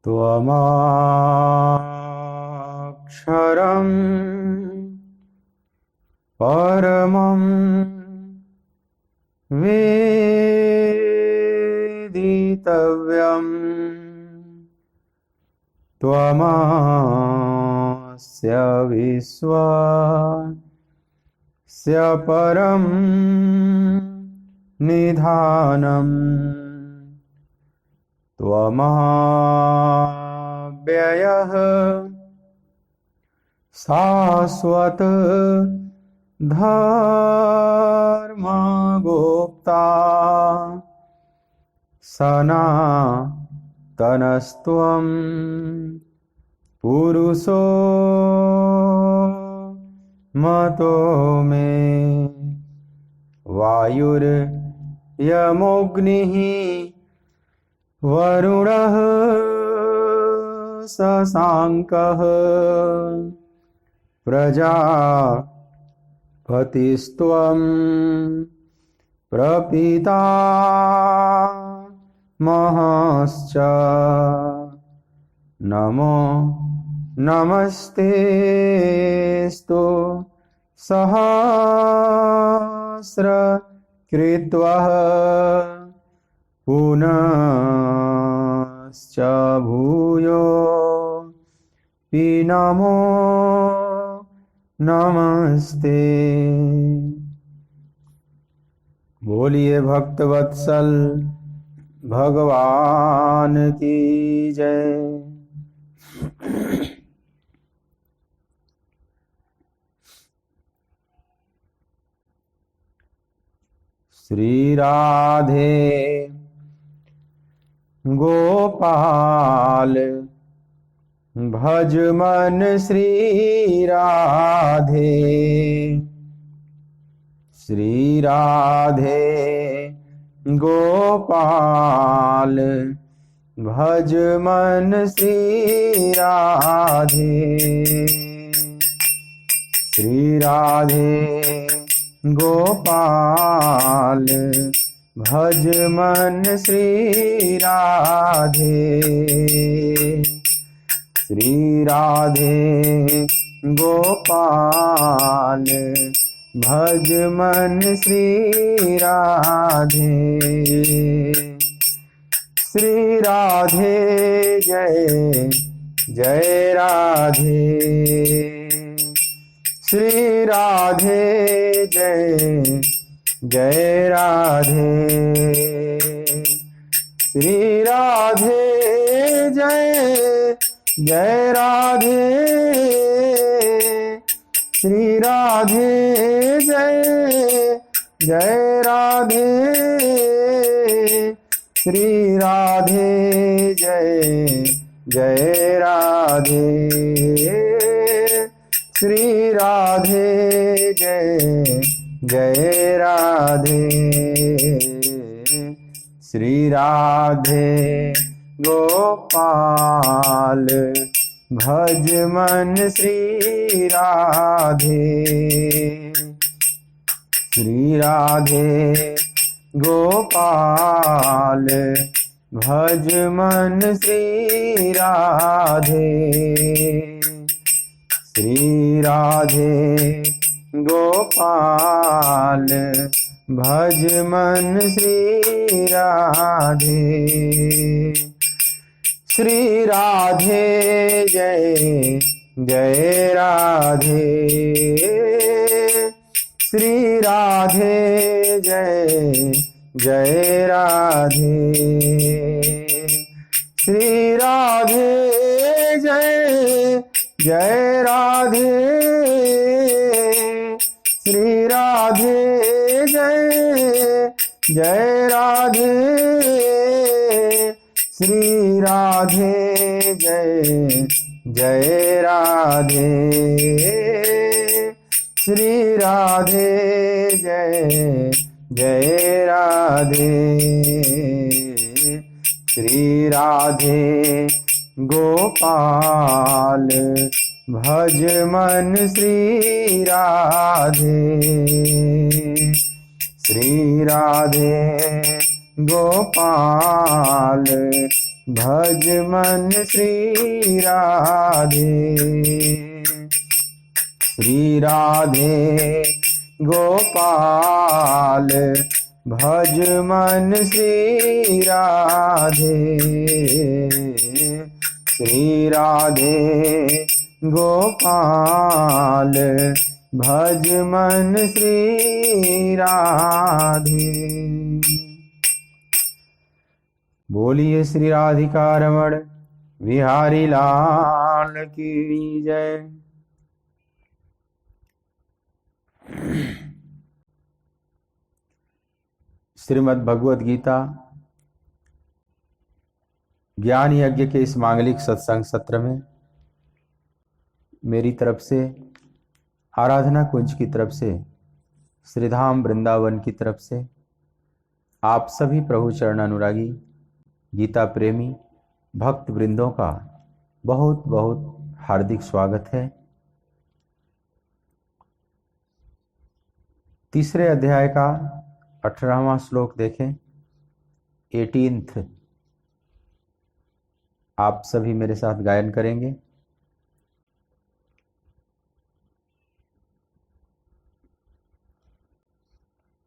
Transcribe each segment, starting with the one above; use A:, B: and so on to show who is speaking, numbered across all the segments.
A: त्वमक्षरं परमं वेदितव्यं त्वमस्य विश्वस्य परं निधानम् त्वमव्ययः शाश्वत धर्मगोप्ता सनातनस्त्वं पुरुषो मतो मे वायुर्यमोऽग्निः वरुणः शशाङ्कः प्रजापतिस्त्वं प्रपितामहश्च नमो नमस्तेस्तु सहस्रकृत्वः पुनश्च भूयो नमो नमस्ते। बोलिए भक्तवत्सल भगवान की जय। श्री राधे गोपाल भज मन श्री राधे। श्री राधे गोपाल भज मन श्री राधे। श्री राधे गोपाल भज मन श्री राधे। श्री राधे गोपाल भज मन श्री राधे। श्री राधे जय जय राधे। श्री राधे जय जय राधे। श्री राधे जय जय राधे। श्री राधे जय जय राधे। श्री राधे जय जय राधे। श्री राधे जय जय राधे। श्री राधे गोपाल भज मन श्री राधे। श्री राधे गोपाल भज मन श्री राधे। श्री राधे गोपाल भज मन श्री राधे। श्री राधे जय जय राधे। श्री राधे जय जय राधे। श्री राधे जय जय राधे। श्री राधे जय जय राधे। श्री राधे जय जय राधे। श्री राधे जय जय राधे। श्री राधे गोपाल भज मन श्री राधे। श्री राधे गोपाल भज मन श्री राधे। श्री राधे गोपाल भज मन श्री राधे। श्री राधे गोपाल भज मन श्री राधे। बोलिए श्री राधिका रमण बिहारी लाल की जय। श्रीमद् भगवद गीता ज्ञान यज्ञ के इस मांगलिक सत्संग सत्र में मेरी तरफ से, आराधना कुंज की तरफ से, श्रीधाम वृंदावन की तरफ से आप सभी प्रभु चरण अनुरागी गीता प्रेमी भक्त वृंदों का बहुत बहुत हार्दिक स्वागत है। तीसरे अध्याय का 18वां श्लोक देखें, 18th। आप सभी मेरे साथ गायन करेंगे।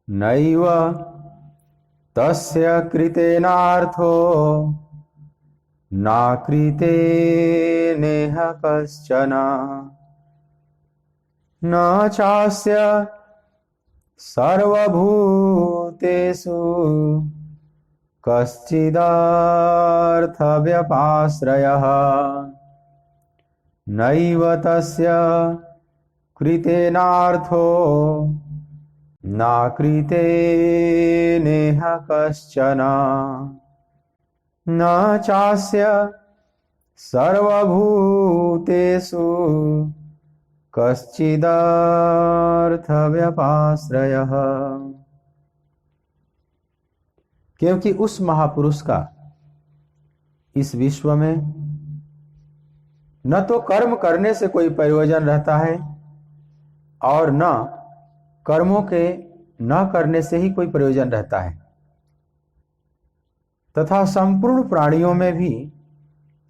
A: नैव तस्य कृतेनार्थो नाकृते नेह कश्चन न चास्य सर्वभूतेषु कश्चिदर्थव्यपाश्रयः। नैव तस्य कृतेनार्थो नाकृते नेह कश्चन न चास्य सर्वभूतेषु कश्चिदर्थव्यपाश्रयः। क्योंकि उस महापुरुष का इस विश्व में न तो कर्म करने से कोई प्रयोजन रहता है और न कर्मों के न करने से ही कोई प्रयोजन रहता है, तथा संपूर्ण प्राणियों में भी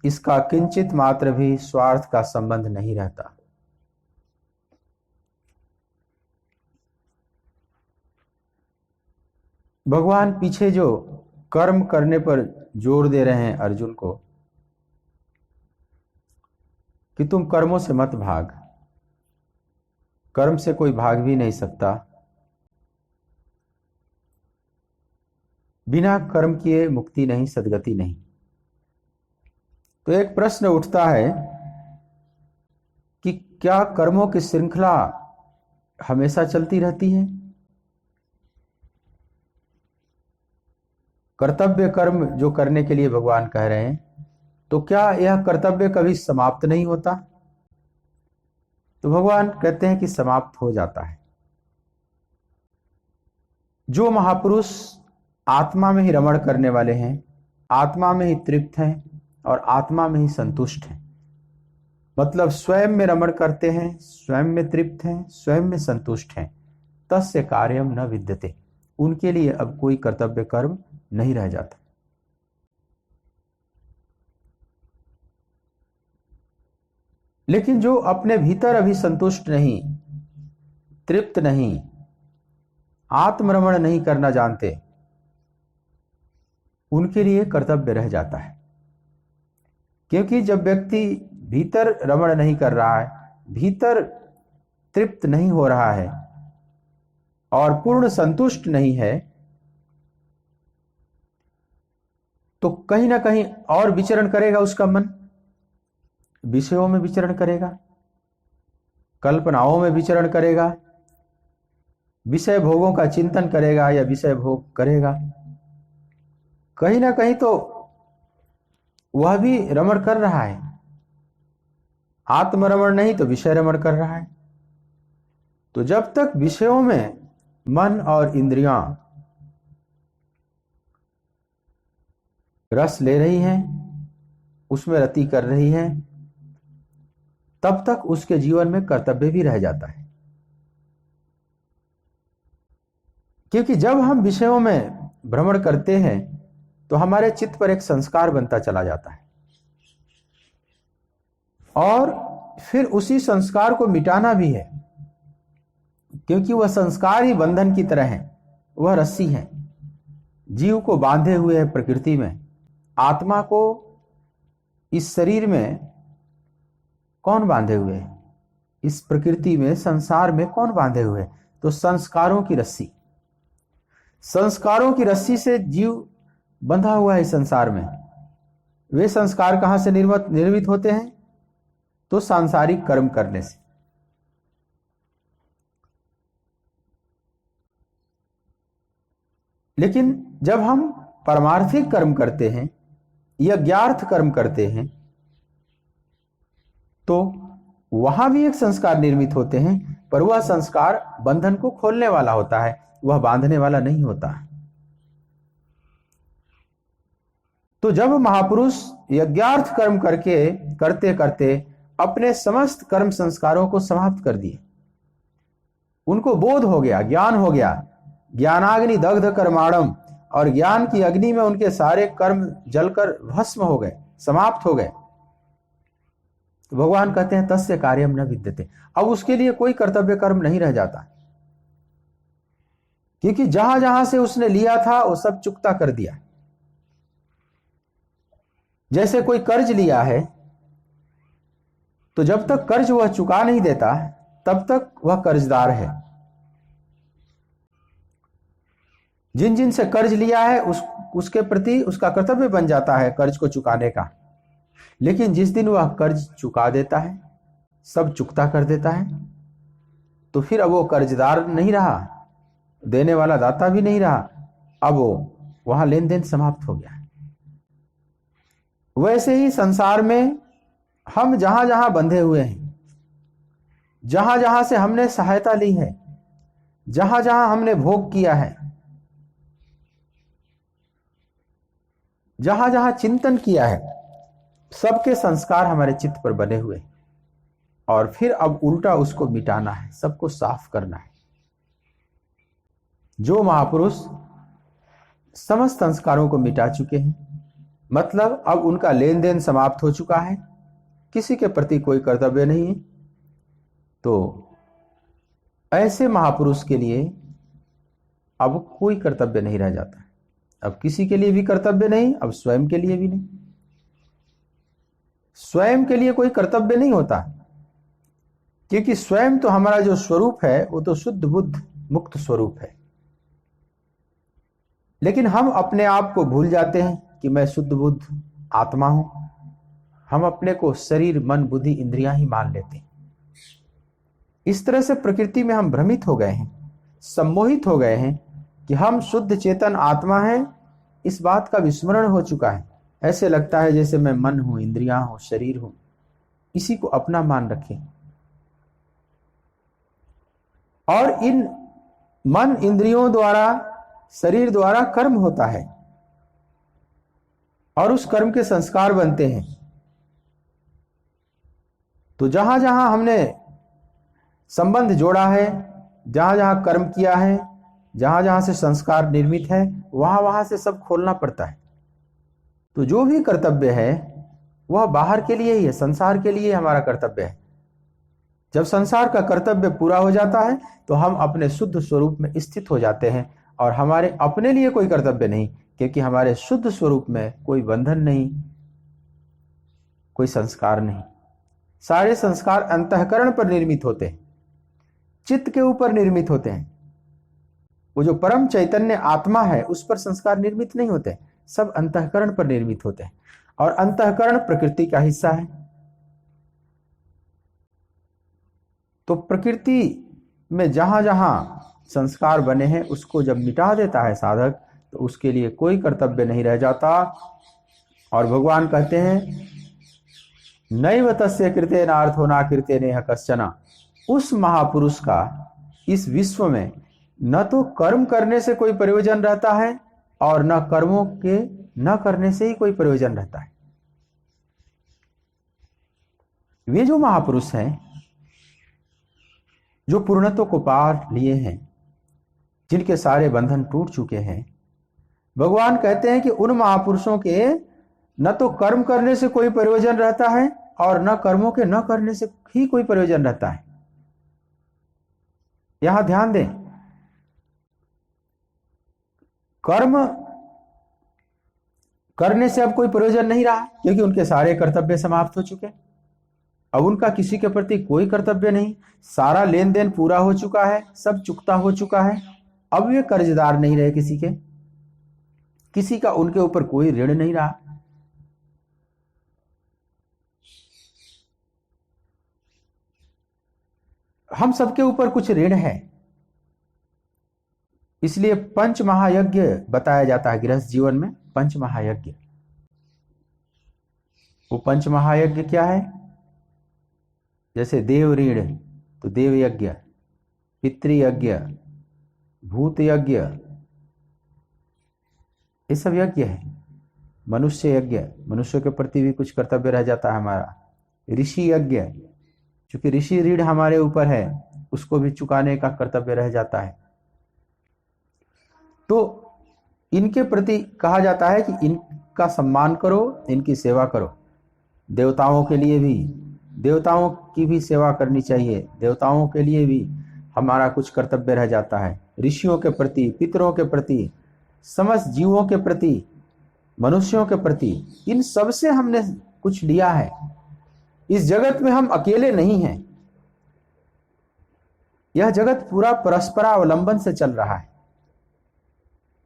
A: इसका किंचित मात्र भी स्वार्थ का संबंध नहीं रहता। भगवान पीछे जो कर्म करने पर जोर दे रहे हैं अर्जुन को कि तुम कर्मों से मत भाग, कर्म से कोई भाग भी नहीं सकता, बिना कर्म किए मुक्ति नहीं, सद्गति नहीं। तो एक प्रश्न उठता है कि क्या कर्मों की श्रृंखला हमेशा चलती रहती है? कर्तव्य कर्म जो करने के लिए भगवान कह रहे हैं, तो क्या यह कर्तव्य कभी समाप्त नहीं होता? तो भगवान कहते हैं कि समाप्त हो जाता है। जो महापुरुष आत्मा में ही रमण करने वाले हैं, आत्मा में ही तृप्त हैं और आत्मा में ही संतुष्ट हैं, मतलब स्वयं में रमण करते हैं, स्वयं में तृप्त हैं, स्वयं में संतुष्ट हैं, तस्य कार्यम न विद्यते, उनके लिए अब कोई कर्तव्य कर्म नहीं रह जाता। लेकिन जो अपने भीतर अभी संतुष्ट नहीं, तृप्त नहीं, आत्मरमण नहीं करना जानते, उनके लिए कर्तव्य रह जाता है। क्योंकि जब व्यक्ति भीतर रमण नहीं कर रहा है, भीतर तृप्त नहीं हो रहा है और पूर्ण संतुष्ट नहीं है, तो कहीं ना कहीं और विचरण करेगा उसका मन, विषयों में विचरण करेगा, कल्पनाओं में विचरण करेगा, विषय भोगों का चिंतन करेगा या विषय भोग करेगा। कहीं ना कहीं तो वह भी रमण कर रहा है, आत्मरमण नहीं तो विषय रमण कर रहा है। तो जब तक विषयों में मन और इंद्रियां रस ले रही हैं, उसमें रति कर रही हैं, तब तक उसके जीवन में कर्तव्य भी रह जाता है। क्योंकि जब हम विषयों में भ्रमण करते हैं तो हमारे चित्त पर एक संस्कार बनता चला जाता है, और फिर उसी संस्कार को मिटाना भी है, क्योंकि वह संस्कार ही बंधन की तरह है, वह रस्सी है, जीव को बांधे हुए है प्रकृति में। आत्मा को इस शरीर में कौन बांधे हुए है? इस प्रकृति में, संसार में कौन बांधे हुए है? तो संस्कारों की रस्सी। संस्कारों की रस्सी से जीव बंधा हुआ है इस संसार में। वे संस्कार कहां से निर्मित होते हैं? तो सांसारिक कर्म करने से। लेकिन जब हम परमार्थिक कर्म करते हैं, यज्ञार्थ कर्म करते हैं, तो वहां भी एक संस्कार निर्मित होते हैं, पर वह संस्कार बंधन को खोलने वाला होता है, वह बांधने वाला नहीं होता है। तो जब महापुरुष यज्ञार्थ कर्म करते करते अपने समस्त कर्म संस्कारों को समाप्त कर दिए, उनको बोध हो गया, ज्ञान हो गया, ज्ञानाग्नि दग्ध कर्माणम, और ज्ञान की अग्नि में उनके सारे कर्म जलकर भस्म हो गए, समाप्त हो गए। तो भगवान कहते हैं तस्य कार्यम न विद्यते। अब उसके लिए कोई कर्तव्य कर्म नहीं रह जाता, क्योंकि जहां जहां से उसने लिया था वो सब चुकता कर दिया। जैसे कोई कर्ज लिया है, तो जब तक कर्ज वह चुका नहीं देता तब तक वह कर्जदार है। जिन जिन से कर्ज लिया है उसके प्रति उसका कर्तव्य बन जाता है कर्ज को चुकाने का। लेकिन जिस दिन वह कर्ज चुका देता है, सब चुकता कर देता है, तो फिर अब वो कर्जदार नहीं रहा, देने वाला दाता भी नहीं रहा, अब वो वहां लेन देन समाप्त हो गया। वैसे ही संसार में हम जहां जहां बंधे हुए हैं, जहां जहां से हमने सहायता ली है, जहां जहां हमने भोग किया है, जहां जहां चिंतन किया है, सबके संस्कार हमारे चित्त पर बने हुए, और फिर अब उल्टा उसको मिटाना है, सबको साफ करना है। जो महापुरुष समस्त संस्कारों को मिटा चुके हैं, मतलब अब उनका लेन देन समाप्त हो चुका है, किसी के प्रति कोई कर्तव्य नहीं है, तो ऐसे महापुरुष के लिए अब कोई कर्तव्य नहीं रह जाता। अब किसी के लिए भी कर्तव्य नहीं, अब स्वयं के लिए भी नहीं। स्वयं के लिए कोई कर्तव्य नहीं होता, क्योंकि स्वयं तो हमारा जो स्वरूप है वो तो शुद्ध बुद्ध मुक्त स्वरूप है। लेकिन हम अपने आप को भूल जाते हैं कि मैं शुद्ध बुद्ध आत्मा हूं। हम अपने को शरीर, मन, बुद्धि, इंद्रियां ही मान लेते हैं। इस तरह से प्रकृति में हम भ्रमित हो गए हैं, सम्मोहित हो गए हैं कि हम शुद्ध चेतन आत्मा हैं। इस बात का विस्मरण हो चुका है। ऐसे लगता है जैसे मैं मन हूं, इंद्रियां हूं, शरीर हूं, इसी को अपना मान रखें। और इन मन इंद्रियों द्वारा, शरीर द्वारा कर्म होता है, और उस कर्म के संस्कार बनते हैं। तो जहां जहां हमने संबंध जोड़ा है, जहां जहां कर्म किया है, जहां जहां से संस्कार निर्मित है, वहां वहां से सब खोलना पड़ता है। तो जो भी कर्तव्य है वह बाहर के लिए ही है, संसार के लिए हमारा कर्तव्य है। जब संसार का कर्तव्य पूरा हो जाता है तो हम अपने शुद्ध स्वरूप में स्थित हो जाते हैं, और हमारे अपने लिए कोई कर्तव्य नहीं, क्योंकि हमारे शुद्ध स्वरूप में कोई बंधन नहीं, कोई संस्कार नहीं। सारे संस्कार अंतःकरण पर निर्मित होते हैं, चित्त के ऊपर निर्मित होते हैं। वो जो परम चैतन्य आत्मा है उस पर संस्कार निर्मित नहीं होते, सब अंतःकरण पर निर्मित होते हैं, और अंतःकरण प्रकृति का हिस्सा है। तो प्रकृति में जहां जहां संस्कार बने हैं उसको जब मिटा देता है साधक, तो उसके लिए कोई कर्तव्य नहीं रह जाता। और भगवान कहते हैं नैव तस्य कृते नार्थो ना कृते नेह कश्चन। उस महापुरुष का इस विश्व में न तो कर्म करने से कोई प्रयोजन रहता है, और न कर्मों के न करने से ही कोई प्रयोजन रहता है। वे जो महापुरुष हैं, जो पूर्णत्व को पा लिए हैं, जिनके सारे बंधन टूट चुके हैं, भगवान कहते हैं कि उन महापुरुषों के न तो कर्म करने से कोई प्रयोजन रहता है और न कर्मों के न करने से ही कोई प्रयोजन रहता है। यहां ध्यान दें, कर्म करने से अब कोई प्रयोजन नहीं रहा, क्योंकि उनके सारे कर्तव्य समाप्त हो चुके। अब उनका किसी के प्रति कोई कर्तव्य नहीं, सारा लेन देन पूरा हो चुका है, सब चुकता हो चुका है। अब वे कर्जदार नहीं रहे किसी के, किसी का उनके ऊपर कोई ऋण नहीं रहा। हम सबके ऊपर कुछ ऋण है, इसलिए पंच महायज्ञ बताया जाता है गृहस्थ जीवन में। पंच महायज्ञ, वो पंच महायज्ञ क्या है? जैसे देव ऋण तो देव यज्ञ, पितृयज्ञ, भूत यज्ञ, ये सब यज्ञ है। मनुष्य यज्ञ, मनुष्य के प्रति भी कुछ कर्तव्य रह जाता है हमारा। ऋषि यज्ञ, क्योंकि ऋषि ऋण हमारे ऊपर है, उसको भी चुकाने का कर्तव्य रह जाता है। तो इनके प्रति कहा जाता है कि इनका सम्मान करो, इनकी सेवा करो। देवताओं के लिए भी, देवताओं की भी सेवा करनी चाहिए, देवताओं के लिए भी हमारा कुछ कर्तव्य रह जाता है। ऋषियों के प्रति, पितरों के प्रति, समस्त जीवों के प्रति, मनुष्यों के प्रति, इन सब से हमने कुछ लिया है। इस जगत में हम अकेले नहीं हैं, यह जगत पूरा परस्परावलंबन से चल रहा है,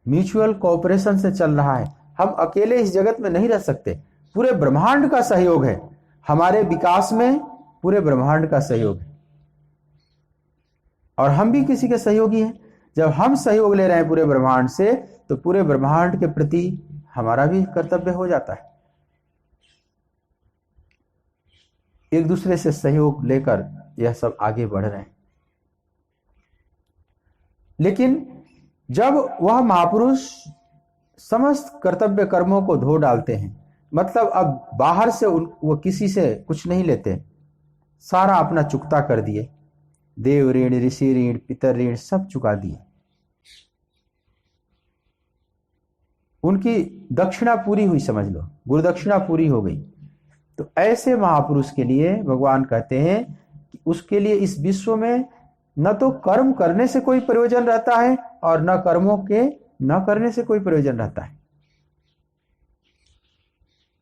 A: म्यूचुअल कोऑपरेशन से चल रहा है। हम अकेले इस जगत में नहीं रह सकते, पूरे ब्रह्मांड का सहयोग है हमारे विकास में, पूरे ब्रह्मांड का सहयोग है। और हम भी किसी के सहयोगी हैं। जब हम सहयोग ले रहे हैं पूरे ब्रह्मांड से, तो पूरे ब्रह्मांड के प्रति हमारा भी कर्तव्य हो जाता है। एक दूसरे से सहयोग लेकर यह सब आगे बढ़ रहे हैं। लेकिन जब वह महापुरुष समस्त कर्तव्य कर्मों को धो डालते हैं, मतलब अब बाहर से वो किसी से कुछ नहीं लेते, सारा अपना चुकता कर दिए, देव ऋण, ऋषि ऋण, पितर ऋण सब चुका दिए, उनकी दक्षिणा पूरी हुई, समझ लो गुरुदक्षिणा पूरी हो गई। तो ऐसे महापुरुष के लिए भगवान कहते हैं कि उसके लिए इस विश्व में न तो कर्म करने से कोई प्रयोजन रहता है और न कर्मों के न करने से कोई प्रयोजन रहता है।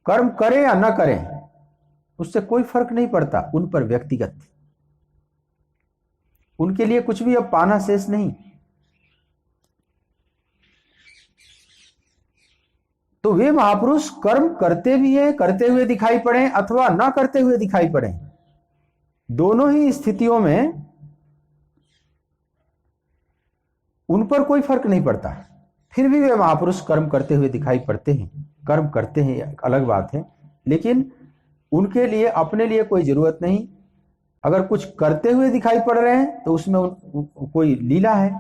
A: कर्म करें या न करें उससे कोई फर्क नहीं पड़ता उन पर व्यक्तिगत, उनके लिए कुछ भी अब पाना शेष नहीं। तो वे महापुरुष कर्म करते भी हैं, करते हुए दिखाई पड़े अथवा न करते हुए दिखाई पड़े, दोनों ही स्थितियों में उन पर कोई फर्क नहीं पड़ता। फिर भी वे महापुरुष कर्म करते हुए दिखाई पड़ते हैं। कर्म करते हैं एक अलग बात है, लेकिन उनके लिए अपने लिए कोई जरूरत नहीं। अगर कुछ करते हुए दिखाई पड़ रहे हैं तो उसमें कोई लीला है,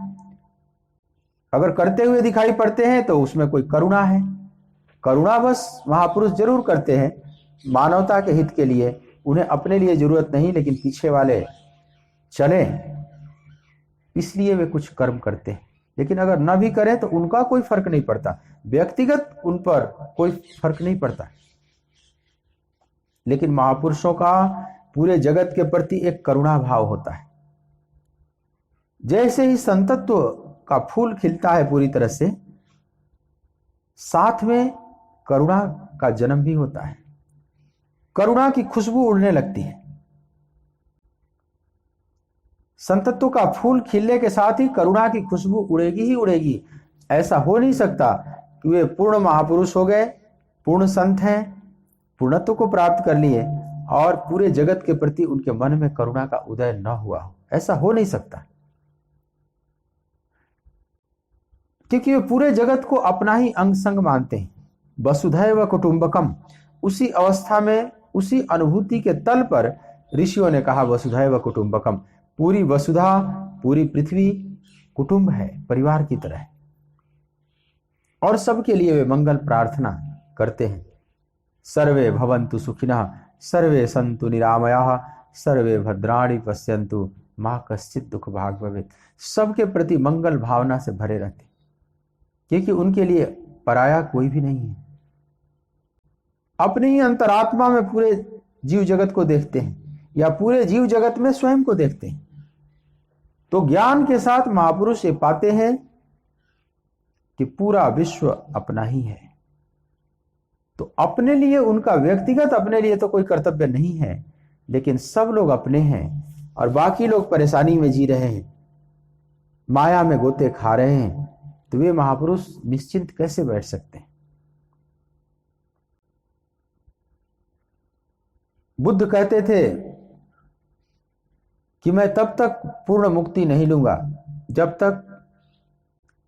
A: अगर करते हुए दिखाई पड़ते हैं तो उसमें कोई करुणा है। करुणा बस महापुरुष जरूर करते हैं मानवता के हित के लिए, उन्हें अपने लिए जरूरत नहीं, लेकिन पीछे वाले चले इसलिए वे कुछ कर्म करते हैं। लेकिन अगर न भी करें तो उनका कोई फर्क नहीं पड़ता, व्यक्तिगत उन पर कोई फर्क नहीं पड़ता। लेकिन महापुरुषों का पूरे जगत के प्रति एक करुणा भाव होता है। जैसे ही संतत्व का फूल खिलता है पूरी तरह से, साथ में करुणा का जन्म भी होता है, करुणा की खुशबू उड़ने लगती है। संतत्व का फूल खिलने के साथ ही करुणा की खुशबू उड़ेगी ही उड़ेगी। ऐसा हो नहीं सकता कि वे पूर्ण महापुरुष हो गए, पूर्ण संत हैं, पूर्णत्व को प्राप्त कर लिए और पूरे जगत के प्रति उनके मन में करुणा का उदय न हुआ हो। ऐसा हो नहीं सकता, क्योंकि वे पूरे जगत को अपना ही अंग संग मानते हैं। वसुधैव कुटुंबकम, उसी अवस्था में, उसी अनुभूति के तल पर ऋषियों ने कहा वसुधैव कुटुंबकम। पूरी वसुधा, पूरी पृथ्वी कुटुंब है, परिवार की तरह है, और सबके लिए वे मंगल प्रार्थना करते हैं। सर्वे भवन्तु सुखिनः, सर्वे सन्तु निरामयाः, सर्वे भद्राणि पश्यन्तु, माँ कश्चित् दुख भाग् भवेत्। सबके प्रति मंगल भावना से भरे रहते, क्योंकि उनके लिए पराया कोई भी नहीं है। अपने ही अंतरात्मा में पूरे जीव जगत को देखते हैं या पूरे जीव जगत में स्वयं को देखते हैं। तो ज्ञान के साथ महापुरुष ये पाते हैं कि पूरा विश्व अपना ही है। तो अपने लिए उनका व्यक्तिगत अपने लिए तो कोई कर्तव्य नहीं है, लेकिन सब लोग अपने हैं और बाकी लोग परेशानी में जी रहे हैं, माया में गोते खा रहे हैं, तो वे महापुरुष निश्चिंत कैसे बैठ सकते हैं? बुद्ध कहते थे कि मैं तब तक पूर्ण मुक्ति नहीं लूंगा जब तक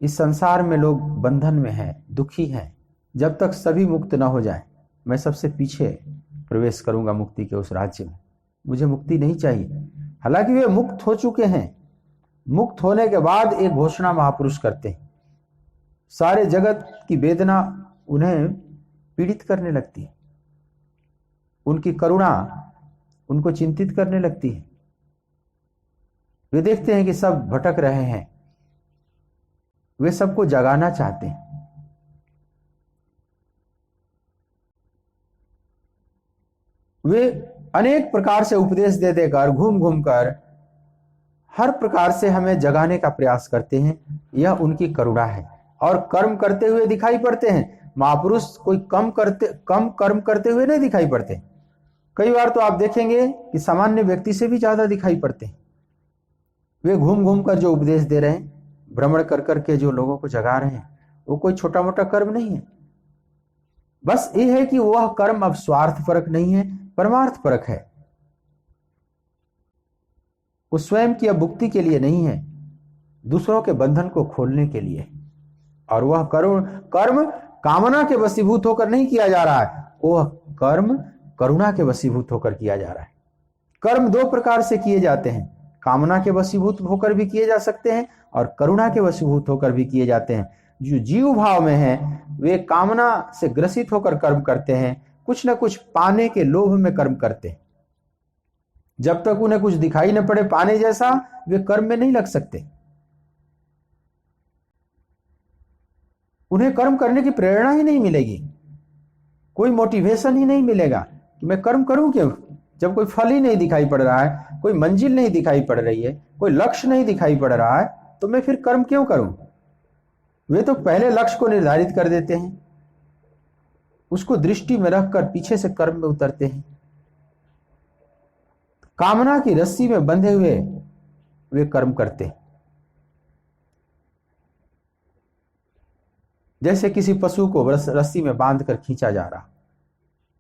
A: इस संसार में लोग बंधन में हैं, दुखी हैं, जब तक सभी मुक्त ना हो जाए मैं सबसे पीछे प्रवेश करूंगा मुक्ति के उस राज्य में। मुझे मुक्ति नहीं चाहिए। हालांकि वे मुक्त हो चुके हैं। मुक्त होने के बाद एक घोषणा महापुरुष करते हैं, सारे जगत की वेदना उन्हें पीड़ित करने लगती है, उनकी करुणा उनको चिंतित करने लगती है। वे देखते हैं कि सब भटक रहे हैं, वे सबको जगाना चाहते हैं। वे अनेक प्रकार से उपदेश दे देकर घूम घूम कर हर प्रकार से हमें जगाने का प्रयास करते हैं। यह उनकी करुणा है और कर्म करते हुए दिखाई पड़ते हैं। महापुरुष कोई कम कर्म करते हुए नहीं दिखाई पड़ते। कई बार तो आप देखेंगे कि सामान्य व्यक्ति से भी ज्यादा दिखाई पड़ते हैं। वे घूम घूम कर जो उपदेश दे रहे हैं, भ्रमण कर करके जो लोगों को जगा रहे हैं, वो कोई छोटा मोटा कर्म नहीं है। बस ये है कि वह कर्म अब स्वार्थ परक नहीं है, परमार्थ परक है। वो स्वयं की अब मुक्ति के लिए नहीं है, दूसरों के बंधन को खोलने के लिए। और वह कर्म कामना के वशीभूत होकर नहीं किया जा रहा है, वह कर्म करुणा के वशीभूत होकर किया जा रहा है। कर्म दो प्रकार से किए जाते हैं, कामना के वशीभूत होकर भी किए जा सकते हैं और करुणा के वशीभूत होकर भी किए जाते हैं। जो जीव भाव में है वे कामना से ग्रसित होकर कर्म करते हैं, कुछ न कुछ पाने के लोभ में कर्म करते हैं। जब तक उन्हें कुछ दिखाई न पड़े पाने जैसा, वे कर्म में नहीं लग सकते। उन्हें कर्म करने की प्रेरणा ही नहीं मिलेगी, कोई मोटिवेशन ही नहीं मिलेगा कि मैं कर्म करूं क्यों, जब कोई फल ही नहीं दिखाई पड़ रहा है, कोई मंजिल नहीं दिखाई पड़ रही है, कोई लक्ष्य नहीं दिखाई पड़ रहा है, तो मैं फिर कर्म क्यों करूं। वे तो पहले लक्ष्य को निर्धारित कर देते हैं, उसको दृष्टि में रखकर पीछे से कर्म में उतरते हैं। कामना की रस्सी में बंधे हुए वे कर्म करते हैं। जैसे किसी पशु को रस्सी में बांधकर खींचा जा रहा,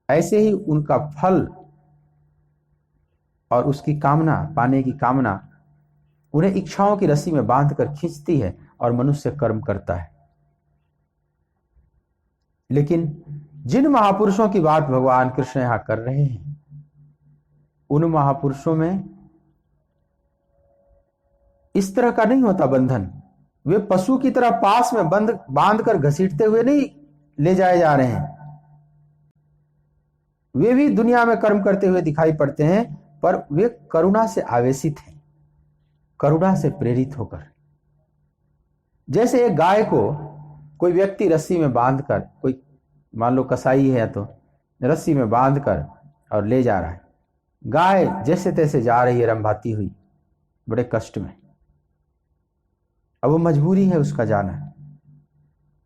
A: ऐसे ही उनका फल और उसकी कामना, पाने की कामना उन्हें इच्छाओं की रस्सी में बांधकर खींचती है और मनुष्य कर्म करता है। लेकिन जिन महापुरुषों की बात भगवान कृष्ण यहां कर रहे हैं, उन महापुरुषों में इस तरह का नहीं होता बंधन। वे पशु की तरह पास में बांध कर घसीटते हुए नहीं ले जाए जा रहे हैं। वे भी दुनिया में कर्म करते हुए दिखाई पड़ते हैं, पर वे करुणा से आवेशित हैं, करुणा से प्रेरित होकर। जैसे एक गाय को कोई व्यक्ति रस्सी में बांधकर, कोई मान लो कसाई है तो रस्सी में बांधकर और ले जा रहा है, गाय जैसे तैसे जा रही है रंभाती हुई बड़े कष्ट में, अब वो मजबूरी है उसका जाना।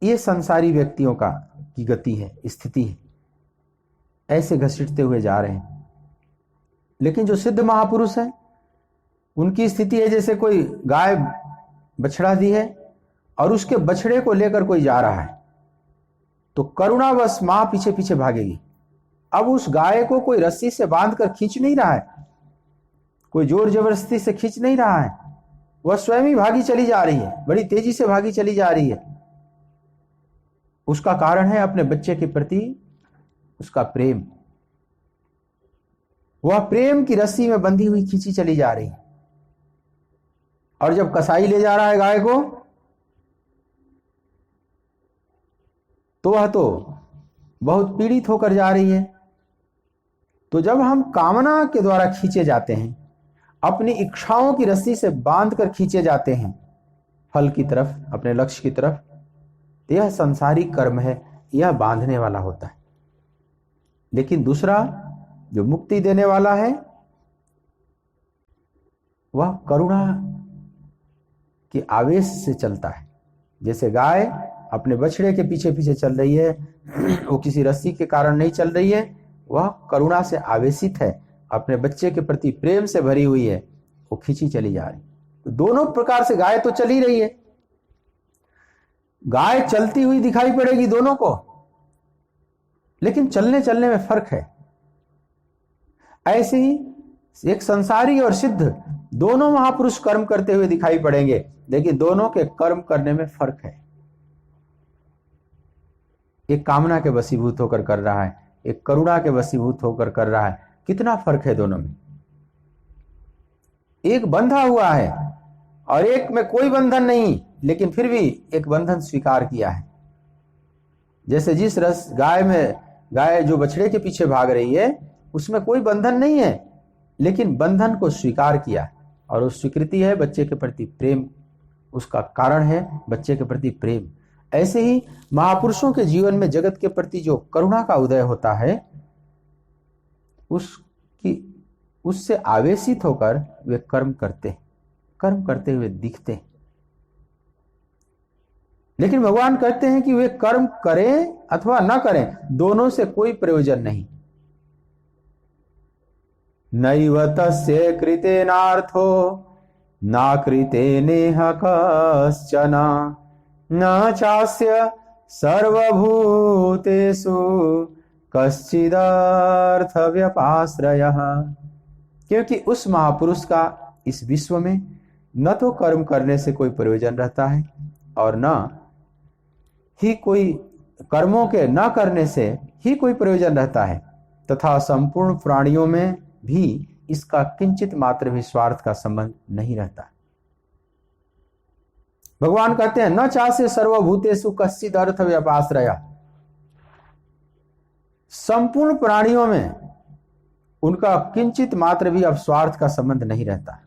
A: ये संसारी व्यक्तियों का की गति है, स्थिति है, ऐसे घसीटते हुए जा रहे हैं। लेकिन जो सिद्ध महापुरुष है उनकी स्थिति है जैसे कोई गाय बछड़ा दी है और उसके बछड़े को लेकर कोई जा रहा है, तो करुणावश मां पीछे पीछे भागेगी। अब उस गाय को कोई रस्सी से बांधकर खींच नहीं रहा है, कोई जोर जबरदस्ती से खींच नहीं रहा है, वह स्वयं ही भागी चली जा रही है, बड़ी तेजी से भागी चली जा रही है। उसका कारण है अपने बच्चे के प्रति उसका प्रेम। वह प्रेम की रस्सी में बंधी हुई खींची चली जा रही है। और जब कसाई ले जा रहा है गाय को, तो वह तो बहुत पीड़ित होकर जा रही है। तो जब हम कामना के द्वारा खींचे जाते हैं, अपनी इच्छाओं की रस्सी से बांधकर खींचे जाते हैं फल की तरफ, अपने लक्ष्य की तरफ, तो यह संसारिक कर्म है, यह बांधने वाला होता है। लेकिन दूसरा जो मुक्ति देने वाला है वह करुणा के आवेश से चलता है। जैसे गाय अपने बछड़े के पीछे पीछे चल रही है, वो किसी रस्सी के कारण नहीं चल रही है, वह करुणा से आवेशित है, अपने बच्चे के प्रति प्रेम से भरी हुई है, वो खींची चली जा रही। तो दोनों प्रकार से गाय तो चल ही रही है, गाय चलती हुई दिखाई पड़ेगी दोनों को, लेकिन चलने चलने में फर्क है। ऐसे ही एक संसारी और सिद्ध दोनों महापुरुष कर्म करते हुए दिखाई पड़ेंगे, लेकिन दोनों के कर्म करने में फर्क है। एक कामना के वशीभूत होकर कर रहा है, एक करुणा के वशीभूत होकर कर रहा है। कितना फर्क है दोनों में। एक बंधा हुआ है और एक में कोई बंधन नहीं, लेकिन फिर भी एक बंधन स्वीकार किया है। जैसे जिस रस गाय जो बछड़े के पीछे भाग रही है उसमें कोई बंधन नहीं है, लेकिन बंधन को स्वीकार किया, और उस स्वीकृति है बच्चे के प्रति प्रेम, उसका कारण है बच्चे के प्रति प्रेम। ऐसे ही महापुरुषों के जीवन में जगत के प्रति जो करुणा का उदय होता है, उससे आवेशित होकर वे कर्म करते हुए दिखते हैं। लेकिन भगवान कहते हैं कि वे कर्म करें अथवा ना करें, दोनों से कोई प्रयोजन नहीं। नैव तस्य कृतेनार्थो ना कृतेनेह कश्चन न चास्य सर्वभूतेषु कश्चिदर्थ व्यपाश्रयः। क्योंकि उस महापुरुष का इस विश्व में न तो कर्म करने से कोई प्रयोजन रहता है, और न ही कोई कर्मों के न करने से ही कोई प्रयोजन रहता है, तथा संपूर्ण प्राणियों में भी इसका किंचित मात्र भी स्वार्थ का संबंध नहीं रहता। भगवान कहते हैं न चास्य सर्वभूतेषु कश्चित् अर्थ व्यपाश्रय। संपूर्ण प्राणियों में उनका किंचित मात्र भी अब स्वार्थ का संबंध नहीं रहता।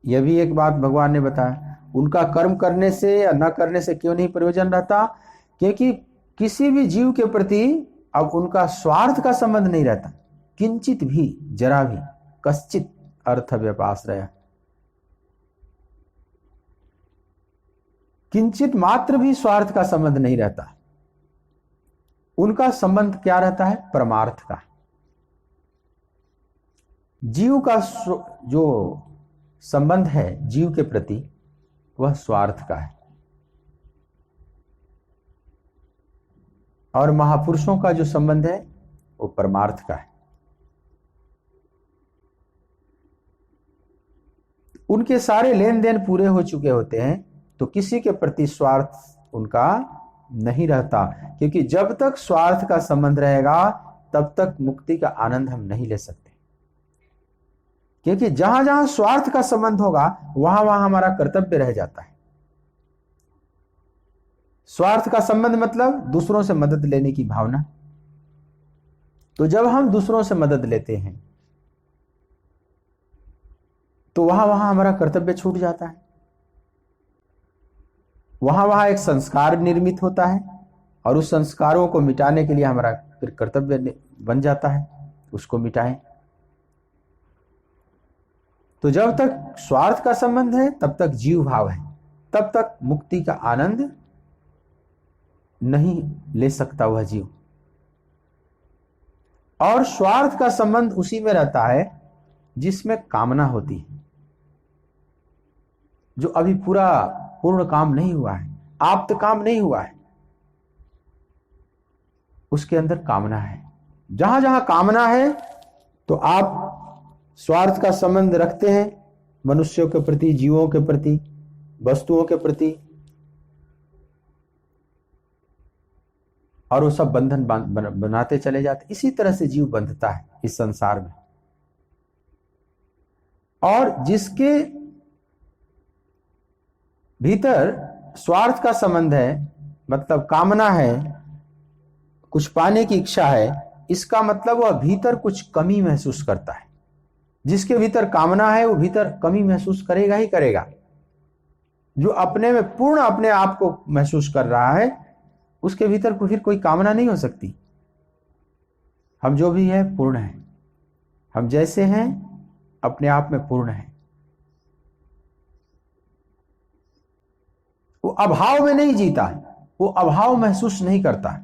A: यह भी एक बात भगवान ने बताया, उनका कर्म करने से या न करने से क्यों नहीं प्रयोजन रहता, क्योंकि किसी भी जीव के प्रति अब उनका स्वार्थ का संबंध नहीं रहता, किंचित भी, जरा भी, कश्चित अर्थ व्यपाश्रय। किंचित मात्र भी स्वार्थ का संबंध नहीं रहता। उनका संबंध क्या रहता है? परमार्थ का। जीव का जो संबंध है जीव के प्रति वह स्वार्थ का है, और महापुरुषों का जो संबंध है वो परमार्थ का है। उनके सारे लेन देन पूरे हो चुके होते हैं, तो किसी के प्रति स्वार्थ उनका नहीं रहता, क्योंकि जब तक स्वार्थ का संबंध रहेगा तब तक मुक्ति का आनंद हम नहीं ले सकते। क्योंकि जहां जहां स्वार्थ का संबंध होगा वहां वहां हमारा कर्तव्य रह जाता है। स्वार्थ का संबंध मतलब दूसरों से मदद लेने की भावना। तो जब हम दूसरों से मदद लेते हैं तो वहां वहां हमारा कर्तव्य छूट जाता है, वहां वहां एक संस्कार निर्मित होता है, और उस संस्कारों को मिटाने के लिए हमारा फिर कर्तव्य बन जाता है, उसको मिटाएं। तो जब तक स्वार्थ का संबंध है तब तक जीव भाव है, तब तक मुक्ति का आनंद नहीं ले सकता वह जीव। और स्वार्थ का संबंध उसी में रहता है जिसमें कामना होती है, जो अभी पूर्ण काम नहीं हुआ है, आप्त काम नहीं हुआ है, उसके अंदर कामना है। जहां जहां कामना है तो आप स्वार्थ का संबंध रखते हैं, मनुष्यों के प्रति, जीवों के प्रति, वस्तुओं के प्रति, और वो सब बंधन बनाते चले जाते। इसी तरह से जीव बंधता है इस संसार में। और जिसके भीतर स्वार्थ का संबंध है, मतलब कामना है, कुछ पाने की इच्छा है, इसका मतलब वह भीतर कुछ कमी महसूस करता है। जिसके भीतर कामना है वो भीतर कमी महसूस करेगा ही करेगा। जो अपने में पूर्ण अपने आप को महसूस कर रहा है, उसके भीतर फिर कोई कामना नहीं हो सकती। हम जो भी है पूर्ण है, हम जैसे हैं अपने आप में पूर्ण है। वो अभाव में नहीं जीता, वो अभाव महसूस नहीं करता।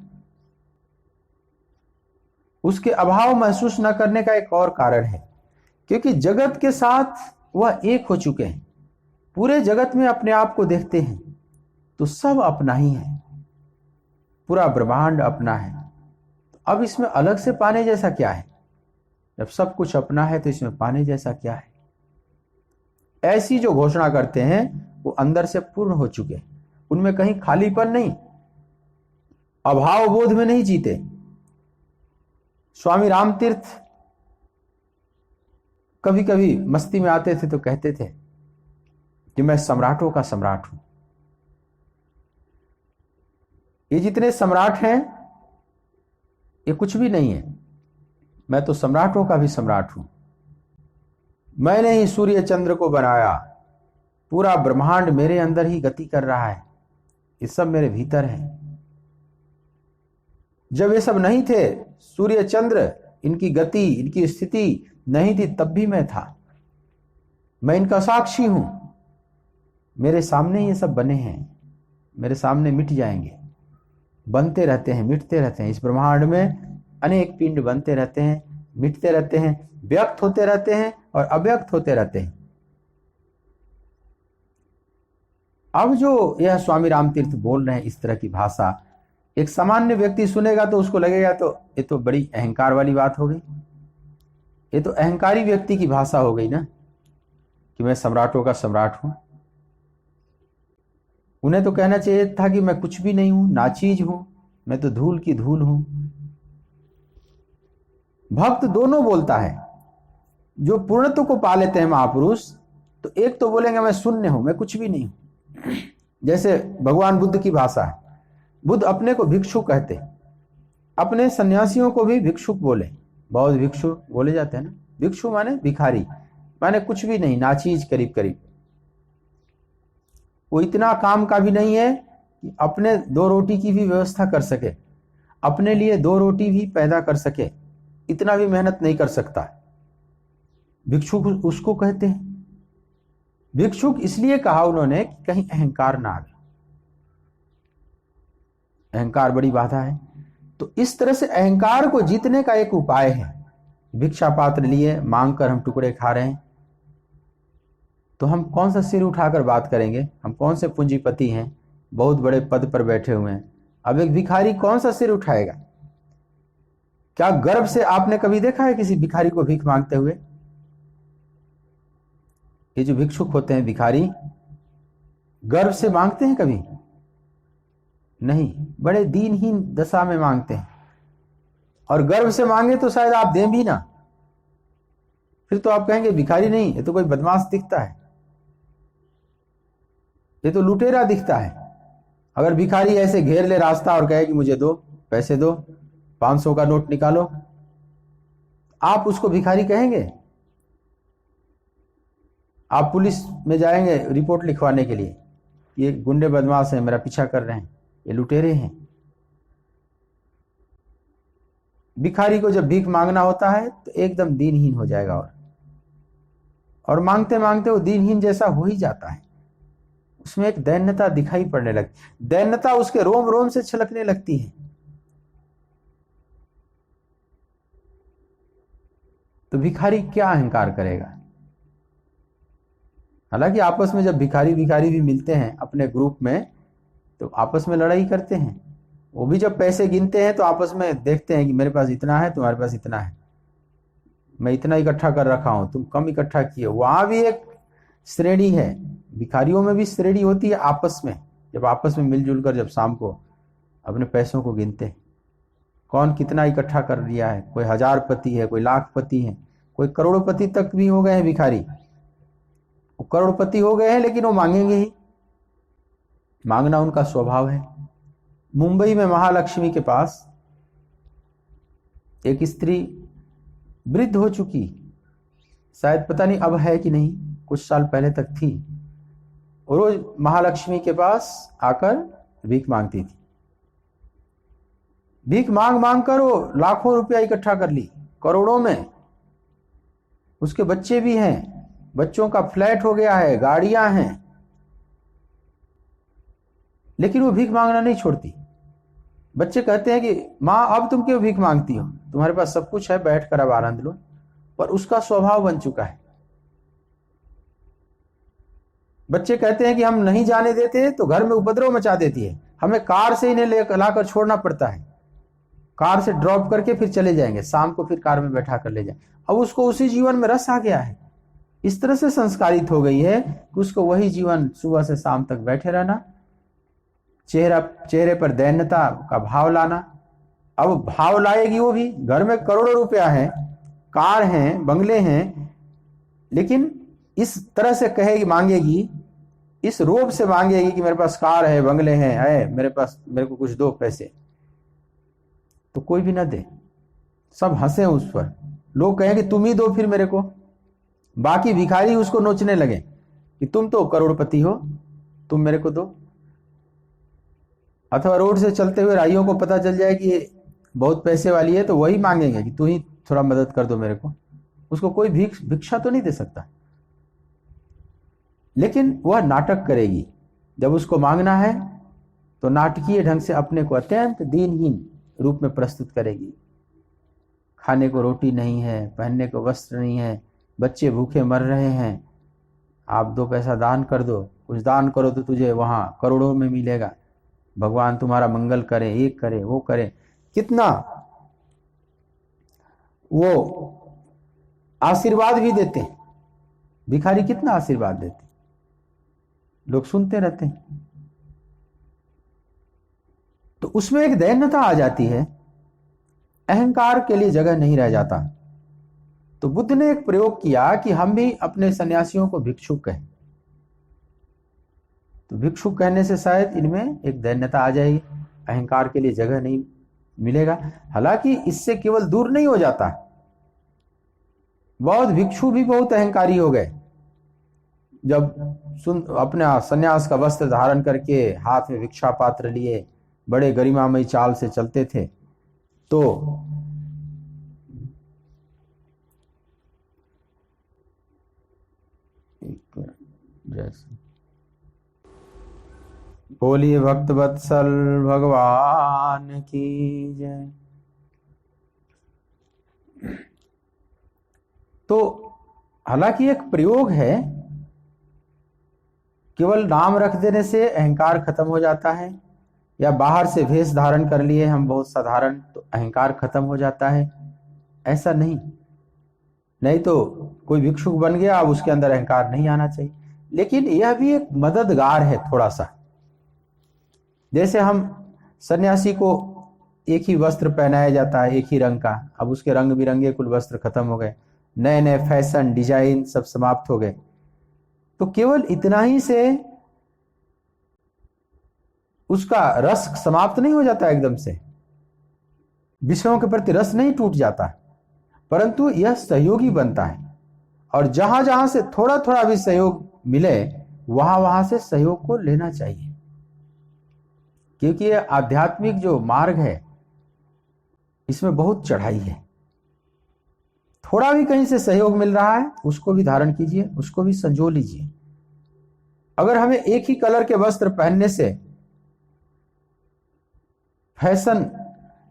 A: उसके अभाव महसूस न करने का एक और कारण है, क्योंकि जगत के साथ वह एक हो चुके हैं। पूरे जगत में अपने आप को देखते हैं तो सब अपना ही है, पूरा ब्रह्मांड अपना है। तो अब इसमें अलग से पाने जैसा क्या है? जब सब कुछ अपना है तो इसमें पाने जैसा क्या है? ऐसी जो घोषणा करते हैं वो अंदर से पूर्ण हो चुके हैं, उनमें कहीं खालीपन नहीं, अभाव बोध में नहीं जीते। स्वामी रामतीर्थ कभी कभी मस्ती में आते थे तो कहते थे कि मैं सम्राटों का सम्राट हूं। ये जितने सम्राट हैं ये कुछ भी नहीं है, मैं तो सम्राटों का भी सम्राट हूं। मैंने ही सूर्य चंद्र को बनाया, पूरा ब्रह्मांड मेरे अंदर ही गति कर रहा है, ये सब मेरे भीतर है। जब ये सब नहीं थे, सूर्य चंद्र इनकी गति इनकी स्थिति नहीं थी, तब भी मैं था। मैं इनका साक्षी हूं। मेरे सामने ये सब बने हैं, मेरे सामने मिट जाएंगे, बनते रहते हैं, मिटते रहते हैं। इस ब्रह्मांड में अनेक पिंड बनते रहते हैं, मिटते रहते हैं, व्यक्त होते रहते हैं और अव्यक्त होते रहते हैं। अब जो यह स्वामी रामतीर्थ बोल रहे हैं इस तरह की भाषा, एक सामान्य व्यक्ति सुनेगा तो उसको लगेगा तो ये तो बड़ी अहंकार वाली बात हो गई, ये तो अहंकारी व्यक्ति की भाषा हो गई ना, कि मैं सम्राटों का सम्राट हूं। उन्हें तो कहना चाहिए था कि मैं कुछ भी नहीं हूं, नाचीज हूं, मैं तो धूल की धूल हूं। भक्त दोनों बोलता है। जो पूर्णत्व को पा लेते हैं महापुरुष, तो एक तो बोलेंगे मैं शून्य हूं, मैं कुछ भी नहीं हूं। जैसे भगवान बुद्ध की भाषा है, बुद्ध अपने को भिक्षु कहते, अपने सन्यासियों को भी भिक्षुक बोले। बौद्ध भिक्षु बोले जाते हैं ना, भिक्षु माने भिखारी, माने कुछ भी नहीं, नाचीज करीब करीब। वो इतना काम का भी नहीं है कि अपने दो रोटी की भी व्यवस्था कर सके, अपने लिए दो रोटी भी पैदा कर सके, इतना भी मेहनत नहीं कर सकता। भिक्षुक उसको कहते हैं। भिक्षुक इसलिए कहा उन्होंने कि कहीं अहंकार ना आए, अहंकार बड़ी बाधा है। तो इस तरह से अहंकार को जीतने का एक उपाय है। भिक्षा पात्र लिए मांग कर हम टुकड़े खा रहे हैं, तो हम कौन सा सिर उठाकर बात करेंगे? हम कौन से पूंजीपति हैं, बहुत बड़े पद पर बैठे हुए हैं। अब एक भिखारी कौन सा सिर उठाएगा? क्या गर्व से आपने कभी देखा है किसी भिखारी को भीख मांगते हुए? ये जो भिक्षुक होते हैं भिखारी, गर्व से मांगते हैं कभी? नहीं, बड़े दीनहीन दशा में मांगते हैं। और गर्व से मांगे तो शायद आप दें भी ना, फिर तो आप कहेंगे भिखारी नहीं, ये तो कोई बदमाश दिखता है, ये तो लुटेरा दिखता है। अगर भिखारी ऐसे घेर ले रास्ता और कहे कि मुझे दो, पैसे दो, 500 का नोट निकालो, आप उसको भिखारी कहेंगे? आप पुलिस में जाएंगे रिपोर्ट लिखवाने के लिए, ये गुंडे बदमाश हैं, मेरा पीछा कर रहे हैं, ये लुटेरे हैं। भिखारी को जब भीख मांगना होता है तो एकदम दीनहीन हो जाएगा, और मांगते मांगते वो दीनहीन जैसा हो ही जाता है। उसमें एक दैन्यता दिखाई पड़ने लगती, दैन्यता उसके रोम रोम से छलकने लगती है। तो भिखारी क्या अहंकार करेगा? हालांकि आपस में जब भिखारी भिखारी भी मिलते हैं अपने ग्रुप में, तो आपस में लड़ाई करते हैं। वो भी जब पैसे गिनते हैं तो आपस में देखते हैं कि मेरे पास इतना है, तुम्हारे पास इतना है, मैं इतना इकट्ठा कर रखा हूं, तुम कम इकट्ठा किए। वहां भी एक श्रेणी है, भिखारियों में भी श्रेणी होती है आपस में। जब आपस में मिलजुल कर जब शाम को अपने पैसों को गिनते हैं, कौन कितना इकट्ठा कर लिया है। कोई 1000पति है, कोई लाखपति है, कोई करोड़पति तक भी हो गए हैं भिखारी। वो करोड़पति हो गए हैं लेकिन वो मांगेंगे ही, मांगना उनका स्वभाव है। मुंबई में महालक्ष्मी के पास एक स्त्री वृद्ध हो चुकी, शायद पता नहीं अब है कि नहीं, कुछ साल पहले तक थी। रोज महालक्ष्मी के पास आकर भीख मांगती थी। भीख मांग मांग कर वो लाखों रुपया इकट्ठा कर ली, करोड़ों में। उसके बच्चे भी हैं, बच्चों का फ्लैट हो गया है, गाड़ियां हैं, लेकिन वो भीख मांगना नहीं छोड़ती। बच्चे कहते हैं कि माँ अब तुम क्यों भीख मांगती हो, तुम्हारे पास सब कुछ है, बैठ कर अब आनंद लो। पर उसका स्वभाव बन चुका है। बच्चे कहते हैं कि हम नहीं जाने देते तो घर में उपद्रव मचा देती है, हमें कार से इन्हें लाकर छोड़ना पड़ता है, कार से ड्रॉप करके फिर चले जाएंगे, शाम को फिर कार में बैठा कर ले जाए। अब उसको उसी जीवन में रस आ गया है, इस तरह से संस्कारित हो गई है कि उसको वही जीवन, सुबह से शाम तक बैठे रहना, चेहरे पर दैन्यता का भाव लाना। अब भाव लाएगी वो भी, घर में करोड़ों रुपया है, कार हैं, बंगले हैं, लेकिन इस तरह से कहेगी, मांगेगी, इस रोब से मांगेगी कि मेरे पास कार है, बंगले हैं, मेरे पास, मेरे को कुछ दो पैसे, तो कोई भी ना दे, सब हंसे उस पर। लोग कहें कि तुम ही दो फिर मेरे को, बाकी भिखारी उसको नोचने लगे कि तुम तो करोड़पति हो, तुम मेरे को दो। अथवा रोड से चलते हुए राइयों को पता चल जाए कि ये बहुत पैसे वाली है, तो वही मांगेंगे कि तू ही थोड़ा मदद कर दो मेरे को। उसको कोई भिक्षा तो नहीं दे सकता, लेकिन वह नाटक करेगी। जब उसको मांगना है तो नाटकीय ढंग से अपने को अत्यंत दीनहीन रूप में प्रस्तुत करेगी। खाने को रोटी नहीं है, पहनने को वस्त्र नहीं है, बच्चे भूखे मर रहे हैं, आप 2 पैसा दान कर दो, कुछ दान करो तो तुझे वहां करोड़ों में मिलेगा, भगवान तुम्हारा मंगल करे, ये करे वो करे। कितना वो आशीर्वाद भी देते हैं, भिखारी कितना आशीर्वाद देते, लोग सुनते रहते हैं। तो उसमें एक दैन्यता आ जाती है, अहंकार के लिए जगह नहीं रह जाता। तो बुद्ध ने एक प्रयोग किया कि हम भी अपने सन्यासियों को भिक्षुक कहें। तो भिक्षुक कहने से शायद इनमें एक दैन्यता आ जाएगी, अहंकार के लिए जगह नहीं मिलेगा। हालांकि इससे केवल दूर नहीं हो जाता, बौद्ध भिक्षु भी बहुत अहंकारी हो गए। जब अपना सन्यास का वस्त्र धारण करके हाथ में भिक्षा पात्र लिए बड़े गरिमामयी चाल से चलते थे, तो जैसे बोलिए भक्त वत्सल भगवान की जय। तो हालांकि एक प्रयोग है, केवल नाम रख देने से अहंकार खत्म हो जाता है, या बाहर से भेष धारण कर लिए हम बहुत साधारण, तो अहंकार खत्म हो जाता है, ऐसा नहीं। नहीं तो कोई भिक्षुक बन गया, अब उसके अंदर अहंकार नहीं आना चाहिए। लेकिन यह भी एक मददगार है थोड़ा सा। जैसे हम सन्यासी को एक ही वस्त्र पहनाया जाता है, एक ही रंग का, अब उसके रंग बिरंगे कुल वस्त्र खत्म हो गए, नए नए फैशन डिजाइन सब समाप्त हो गए, तो केवल इतना ही से उसका रस समाप्त नहीं हो जाता एकदम से, विषयों के प्रति रस नहीं टूट जाता, परंतु यह सहयोगी बनता है। और जहां जहां से थोड़ा थोड़ा भी सहयोग मिले, वहां वहां से सहयोग को लेना चाहिए, क्योंकि यह आध्यात्मिक जो मार्ग है इसमें बहुत चढ़ाई है। थोड़ा भी कहीं से सहयोग मिल रहा है, उसको भी धारण कीजिए, उसको भी संजो लीजिए। अगर हमें एक ही कलर के वस्त्र पहनने से फैशन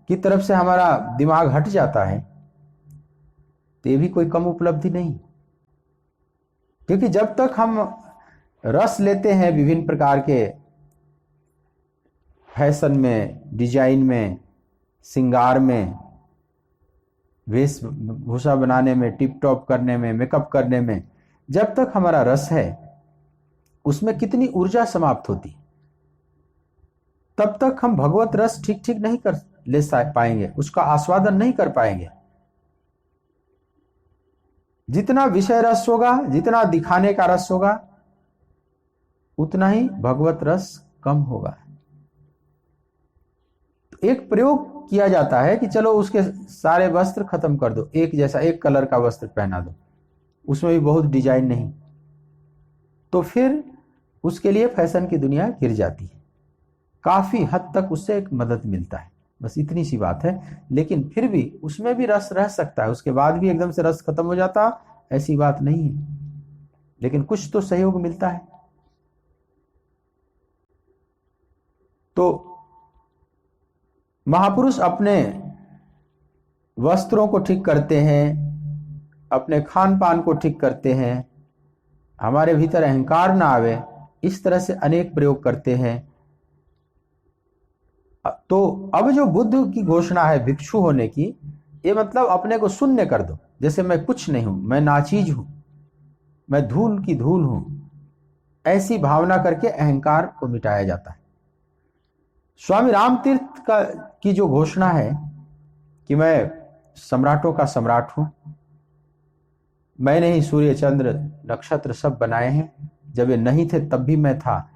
A: की तरफ से हमारा दिमाग हट जाता है, तो ये भी कोई कम उपलब्धि नहीं। क्योंकि जब तक हम रस लेते हैं विभिन्न प्रकार के फैशन में, डिजाइन में, श्रृंगार में, वेशभूषा बनाने में, टिप टॉप करने में, मेकअप करने में, जब तक हमारा रस है, उसमें कितनी ऊर्जा समाप्त होती, तब तक हम भगवत रस ठीक ठीक नहीं कर ले पाएंगे, उसका आस्वादन नहीं कर पाएंगे। जितना विषय रस होगा, जितना दिखाने का रस होगा, उतना ही भगवत रस कम होगा। एक प्रयोग किया जाता है कि चलो उसके सारे वस्त्र खत्म कर दो, एक जैसा एक कलर का वस्त्र पहना दो, उसमें भी बहुत डिजाइन नहीं, तो फिर उसके लिए फैशन की दुनिया गिर जाती है, काफी हद तक उससे एक मदद मिलता है, बस इतनी सी बात है। लेकिन फिर भी उसमें भी रस रह सकता है, उसके बाद भी एकदम से रस खत्म हो जाता, ऐसी बात नहीं है, लेकिन कुछ तो सहयोग मिलता है। तो महापुरुष अपने वस्त्रों को ठीक करते हैं, अपने खान पान को ठीक करते हैं, हमारे भीतर अहंकार ना आवे, इस तरह से अनेक प्रयोग करते हैं। तो अब जो बुद्ध की घोषणा है भिक्षु होने की, ये मतलब अपने को शून्य कर दो, जैसे मैं कुछ नहीं हूं, मैं नाचीज हूं, मैं धूल की धूल हूं, ऐसी भावना करके अहंकार को मिटाया जाता है। स्वामी रामतीर्थ की जो घोषणा है कि मैं सम्राटों का सम्राट हूं, मैंने ही सूर्य चंद्र नक्षत्र सब बनाए हैं, जब ये नहीं थे तब भी मैं था,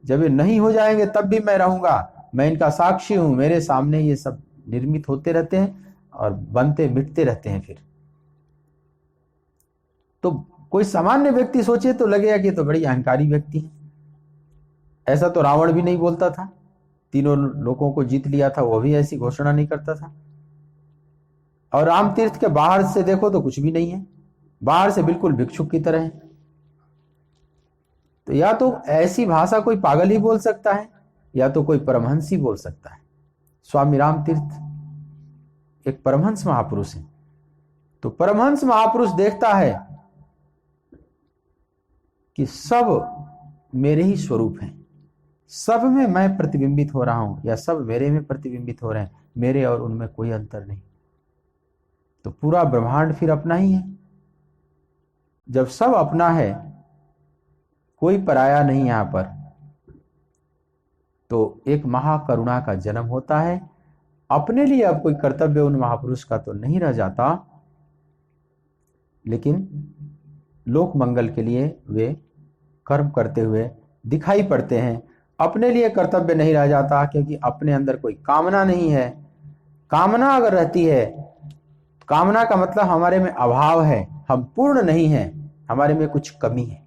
A: जब ये नहीं हो जाएंगे तब भी मैं रहूंगा, मैं इनका साक्षी हूं, मेरे सामने ये सब निर्मित होते रहते हैं और बनते मिटते रहते हैं। फिर तो कोई सामान्य व्यक्ति सोचे तो लगेगा कि तो बड़ी अहंकारी व्यक्ति है। ऐसा तो रावण भी नहीं बोलता था, तीनों लोगों को जीत लिया था, वो भी ऐसी घोषणा नहीं करता था। और रामतीर्थ के बाहर से देखो तो कुछ भी नहीं है, बाहर से बिल्कुल भिक्षुक की तरह है। तो या तो ऐसी भाषा कोई पागल ही बोल सकता है, या तो कोई परमहंस ही बोल सकता है। स्वामी रामतीर्थ एक परमहंस महापुरुष है। तो परमहंस महापुरुष देखता है कि सब मेरे ही स्वरूप हैं, सब में मैं प्रतिबिंबित हो रहा हूं, या सब मेरे में प्रतिबिंबित हो रहे हैं, मेरे और उनमें कोई अंतर नहीं। तो पूरा ब्रह्मांड फिर अपना ही है। जब सब अपना है, कोई पराया नहीं यहां पर, तो एक महाकरुणा का जन्म होता है। अपने लिए अब कोई कर्तव्य उन महापुरुष का तो नहीं रह जाता, लेकिन लोक मंगल के लिए वे कर्म करते हुए दिखाई पड़ते हैं। अपने लिए कर्तव्य नहीं रह जाता, क्योंकि अपने अंदर कोई कामना नहीं है। कामना अगर रहती है, कामना का मतलब हमारे में अभाव है, हम पूर्ण नहीं हैं, हमारे में कुछ कमी है।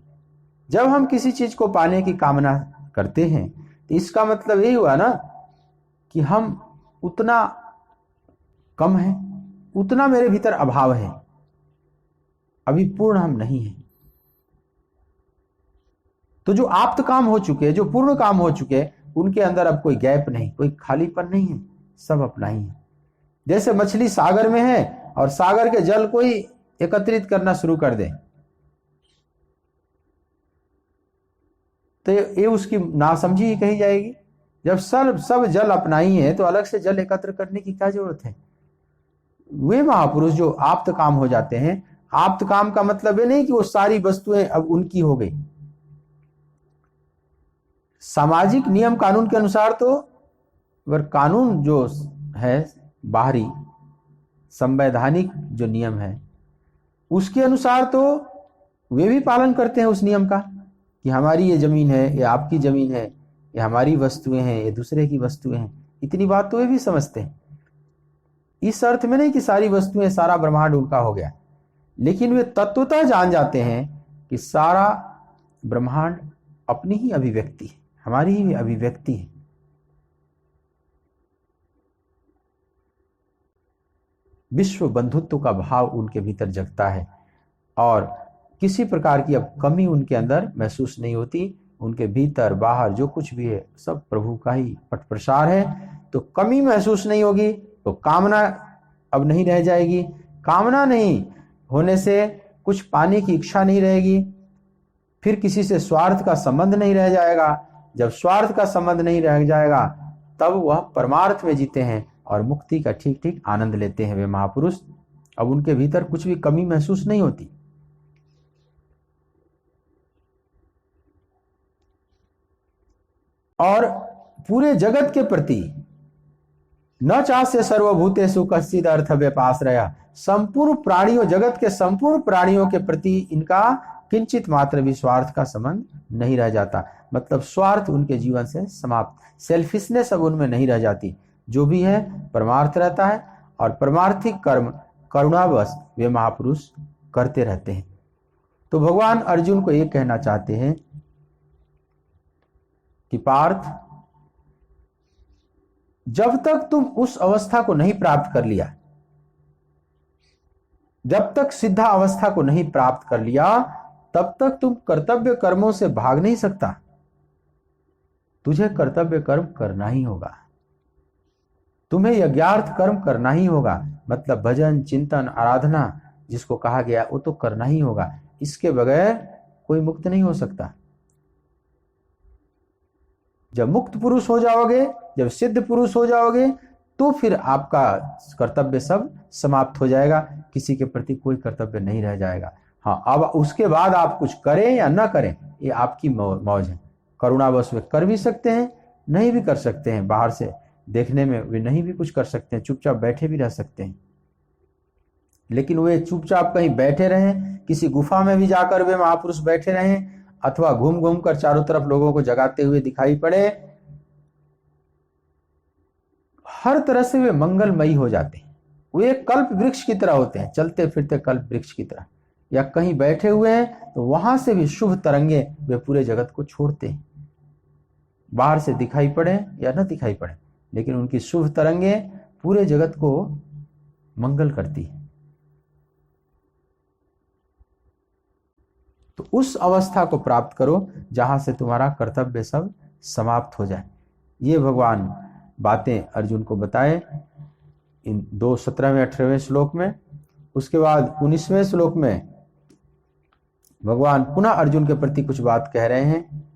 A: जब हम किसी चीज को पाने की कामना करते हैं तो इसका मतलब यही हुआ ना कि हम उतना कम है, उतना मेरे भीतर अभाव है, अभी पूर्ण हम नहीं हैं। तो जो आप्त काम हो चुके, जो पूर्ण काम हो चुके, उनके अंदर अब कोई गैप नहीं, कोई खालीपन नहीं है, सब अपना ही है। जैसे मछली सागर में है और सागर के जल को ही एकत्रित करना शुरू कर दे, तो ये उसकी नासमझी ही कही जाएगी। जब सब जल अपना ही है, तो अलग से जल एकत्र करने की क्या जरूरत है। वे महापुरुष जो आप्त काम हो जाते हैं, आप्त काम का मतलब ये नहीं कि वो सारी वस्तुएं अब उनकी हो गई। सामाजिक नियम कानून के अनुसार तो, अगर कानून जो है बाहरी संवैधानिक जो नियम है, उसके अनुसार तो वे भी पालन करते हैं उस नियम का, कि हमारी ये जमीन है, ये आपकी जमीन है, ये हमारी वस्तुएं हैं, ये दूसरे की वस्तुएं हैं। इतनी बात तो वे भी समझते हैं। इस अर्थ में नहीं कि सारी वस्तुएं, सारा ब्रह्मांड उनका हो गया, लेकिन वे तत्वतः जान जाते हैं कि सारा ब्रह्मांड अपनी ही अभिव्यक्ति है, हमारी ही अभिव्यक्ति है। विश्व बंधुत्व का भाव उनके भीतर जगता है और किसी प्रकार की अब कमी उनके अंदर महसूस नहीं होती। उनके भीतर बाहर जो कुछ भी है सब प्रभु का ही पट प्रसार है, तो कमी महसूस नहीं होगी। तो कामना अब नहीं रह जाएगी, कामना नहीं होने से कुछ पाने की इच्छा नहीं रहेगी, फिर किसी से स्वार्थ का संबंध नहीं रह जाएगा। जब स्वार्थ का संबंध नहीं रह जाएगा, तब वह परमार्थ में जीते हैं और मुक्ति का ठीक ठीक आनंद लेते हैं वे महापुरुष। अब उनके भीतर कुछ भी कमी महसूस नहीं होती। और पूरे जगत के प्रति न चास्य सर्वभूतेषु कश्चिद अर्थ व्यपाश्रय, संपूर्ण प्राणियों, जगत के संपूर्ण प्राणियों के प्रति इनका किंचित मात्र भी स्वार्थ का संबंध नहीं रह जाता। मतलब स्वार्थ उनके जीवन से समाप्त, सेल्फिशनेस अब उनमें नहीं रह जाती। जो भी है परमार्थ रहता है और परमार्थिक कर्म करुणावश वे महापुरुष करते रहते हैं। तो भगवान अर्जुन को ये कहना चाहते हैं कि पार्थ, जब तक तुम उस अवस्था को नहीं प्राप्त कर लिया, जब तक सिद्धा अवस्था को नहीं प्राप्त कर लिया, तब तक तुम कर्तव्य कर्मों से भाग नहीं सकता। तुझे कर्तव्य कर्म करना ही होगा, तुम्हें यज्ञार्थ कर्म करना ही होगा। मतलब भजन, चिंतन, आराधना जिसको कहा गया वो तो करना ही होगा। इसके बगैर कोई मुक्त नहीं हो सकता। जब मुक्त पुरुष हो जाओगे, जब सिद्ध पुरुष हो जाओगे, तो फिर आपका कर्तव्य सब समाप्त हो जाएगा, किसी के प्रति कोई कर्तव्य नहीं रह जाएगा। हाँ, अब उसके बाद आप कुछ करें या ना करें ये आपकी मौज है। करुणावश वे कर भी सकते हैं, नहीं भी कर सकते हैं, बाहर से देखने में वे नहीं भी कुछ कर सकते हैं, चुपचाप बैठे भी रह सकते हैं। लेकिन वे चुपचाप कहीं बैठे रहें, किसी गुफा में भी जाकर वे महापुरुष बैठे रहें, अथवा घूम घूम कर चारों तरफ लोगों को जगाते हुए दिखाई पड़े, हर तरह से वे मंगलमयी हो जाते हैं। वे कल्प वृक्ष की तरह होते हैं, चलते फिरते कल्प वृक्ष की तरह। या कहीं बैठे हुए हैं तो वहां से भी शुभ तरंगे वे पूरे जगत को छोड़ते हैं, बाहर से दिखाई पड़े या न दिखाई पड़े, लेकिन उनकी शुभ तरंगे पूरे जगत को मंगल करती है। तो उस अवस्था को प्राप्त करो जहां से तुम्हारा कर्तव्य सब समाप्त हो जाए। ये भगवान बातें अर्जुन को बताए इन 2 17वें 18वें श्लोक में। उसके बाद 19वें श्लोक में भगवान पुनः अर्जुन के प्रति कुछ बात कह रहे हैं।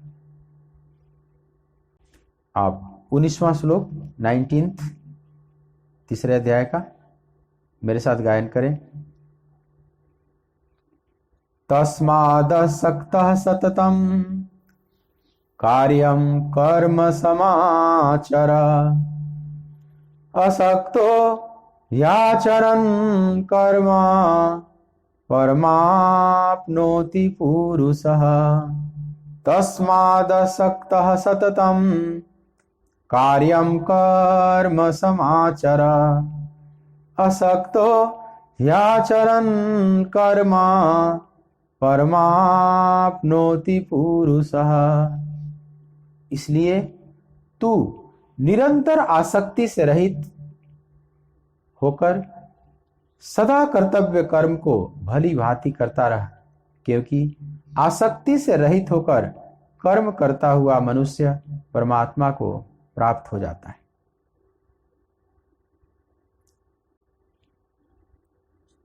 A: आप 19वां श्लोक 19th 3रे अध्याय का मेरे साथ गायन करें। तस्मादसक्तः सततं कार्यं कर्म समाचर, असक्तो याचरन् कर्म परमाप्नोति पुरुषः। तस्मादसक्तः सततं कार्यं कर्म समाचर, असक्तो याचरन् कर्म परमाप्नोति पुरुषः। इसलिए तू निरंतर आसक्ति से रहित होकर सदा कर्तव्य कर्म को भली भांति करता रह, क्योंकि आसक्ति से रहित होकर कर्म करता हुआ मनुष्य परमात्मा को प्राप्त हो जाता है।